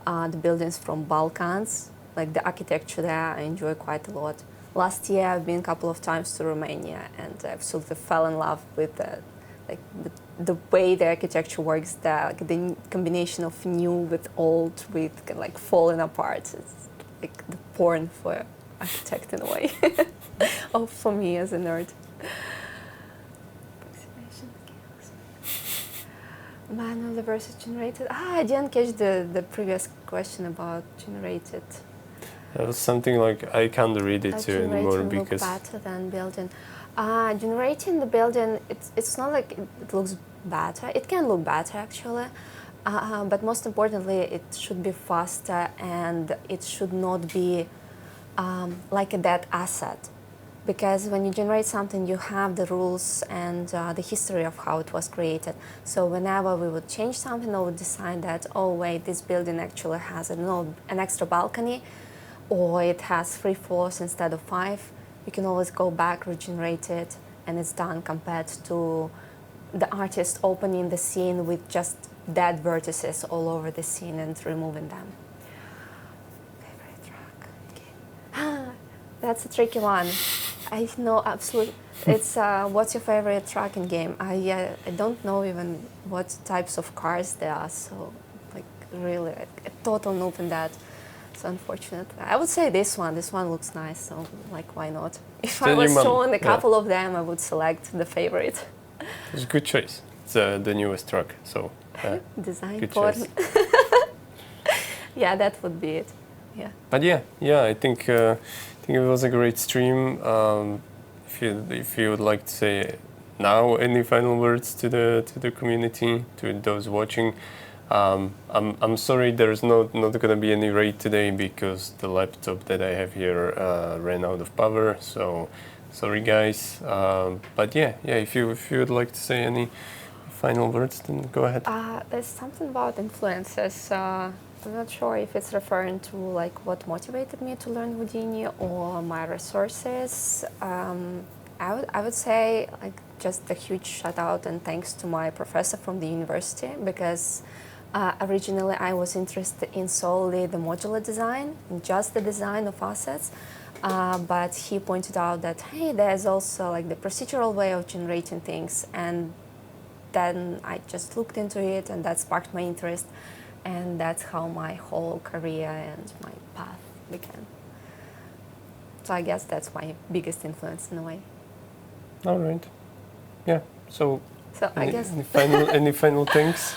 the buildings from Balkans, like the architecture there, I enjoy quite a lot. Last year, I've been a couple of times to Romania, and I absolutely fell in love with the way the architecture works, the combination of new with old, with like falling apart. It's like the porn for architect in a way. Oh, for me as a nerd. Manual versus generated. I didn't catch the previous question about generated. It was something like I can't read it anymore because. Better than building. Generating the building, it's not like it looks better. It can look better actually, but most importantly, it should be faster, and it should not be like a dead asset. Because when you generate something, you have the rules and the history of how it was created. So whenever we would change something or would decide that, oh wait, this building actually has an extra balcony, or it has 3 floors instead of 5, you can always go back, regenerate it, and it's done, compared to the artist opening the scene with just dead vertices all over the scene and removing them. Favorite track? Okay. That's a tricky one. I know absolutely. It's what's your favorite track in game? I don't know even what types of cars there are, so like really a total noob in that. So unfortunately, I would say this one. This one looks nice, so like why not? If I was shown a couple of them, I would select the favorite. It's a good choice. It's the newest track, so design good porn. choice. Yeah, that would be it. Yeah. But yeah, I think it was a great stream. If you would like to say now any final words to the community, to those watching, I'm sorry there's not gonna be any raid today because the laptop that I have here ran out of power. So sorry guys. But yeah, if you would like to say any final words, then go ahead. There's something about influences. I'm not sure if it's referring to like what motivated me to learn Houdini or my resources. I would say like just a huge shout out and thanks to my professor from the university, because originally I was interested in solely the modular design, just the design of assets. But he pointed out that, hey, there's also like the procedural way of generating things. And then I just looked into it and that sparked my interest. And that's how my whole career and my path began. So I guess that's my biggest influence in a way. All right. Yeah. So I guess any final things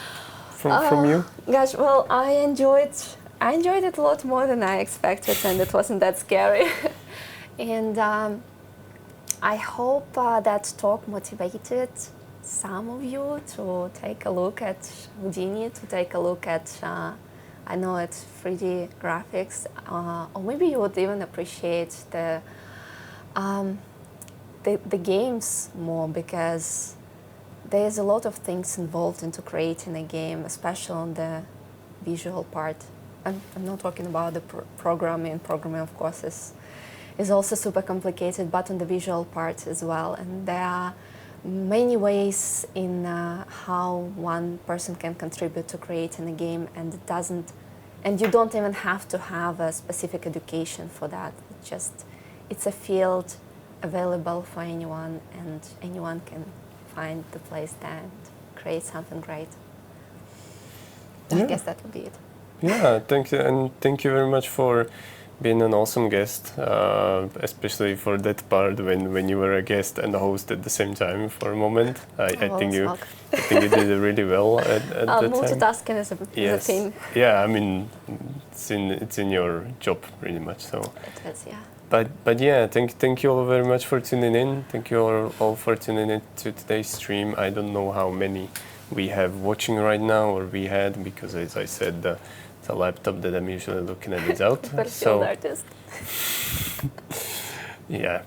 from you? Gosh, well, I enjoyed it a lot more than I expected, and it wasn't that scary. And I hope that talk motivated some of you to take a look at Houdini, to take a look at, I know it's 3D graphics, or maybe you would even appreciate the games more, because there's a lot of things involved into creating a game, especially on the visual part. I'm not talking about the programming. Programming, of course, is also super complicated, but on the visual part as well. And there are many ways in how one person can contribute to creating a game, and you don't even have to have a specific education for that. It's a field available for anyone, and anyone can find the place there and create something great. I guess that would be it. Yeah, thank you, and thank you very much for being an awesome guest, especially for that part when you were a guest and a host at the same time for a moment. I think you did it really well at that time. Multitasking is a thing. Yeah, I mean, it's in your job pretty much. So it is, yeah. But yeah, thank you all very much for tuning in. Thank you all for tuning in to today's stream. I don't know how many we have watching right now, or we had, because as I said, the laptop that I'm usually looking at is out. So artist. yeah.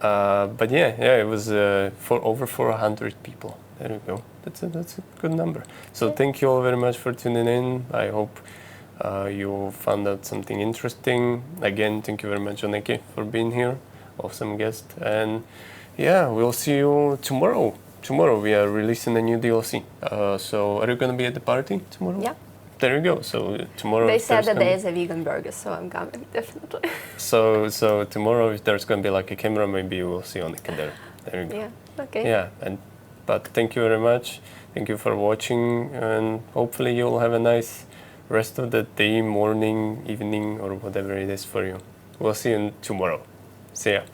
But yeah, it was for over 400 people. There you go. That's a good number. So thank you all very much for tuning in. I hope you found out something interesting. Again, thank you very much, Onekke, for being here. Awesome guest. And yeah, we'll see you tomorrow. Tomorrow we are releasing a new DLC. So are you going to be at the party tomorrow? Yeah. There you go. So tomorrow. They said that there is a vegan burger, so I'm coming definitely. So tomorrow, if there's going to be like a camera, maybe you will see Onekke there. There you go. Yeah. Okay. Yeah. But thank you very much. Thank you for watching, and hopefully you'll have a nice rest of the day, morning, evening, or whatever it is for you. We'll see you tomorrow. See ya.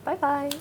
Bye bye.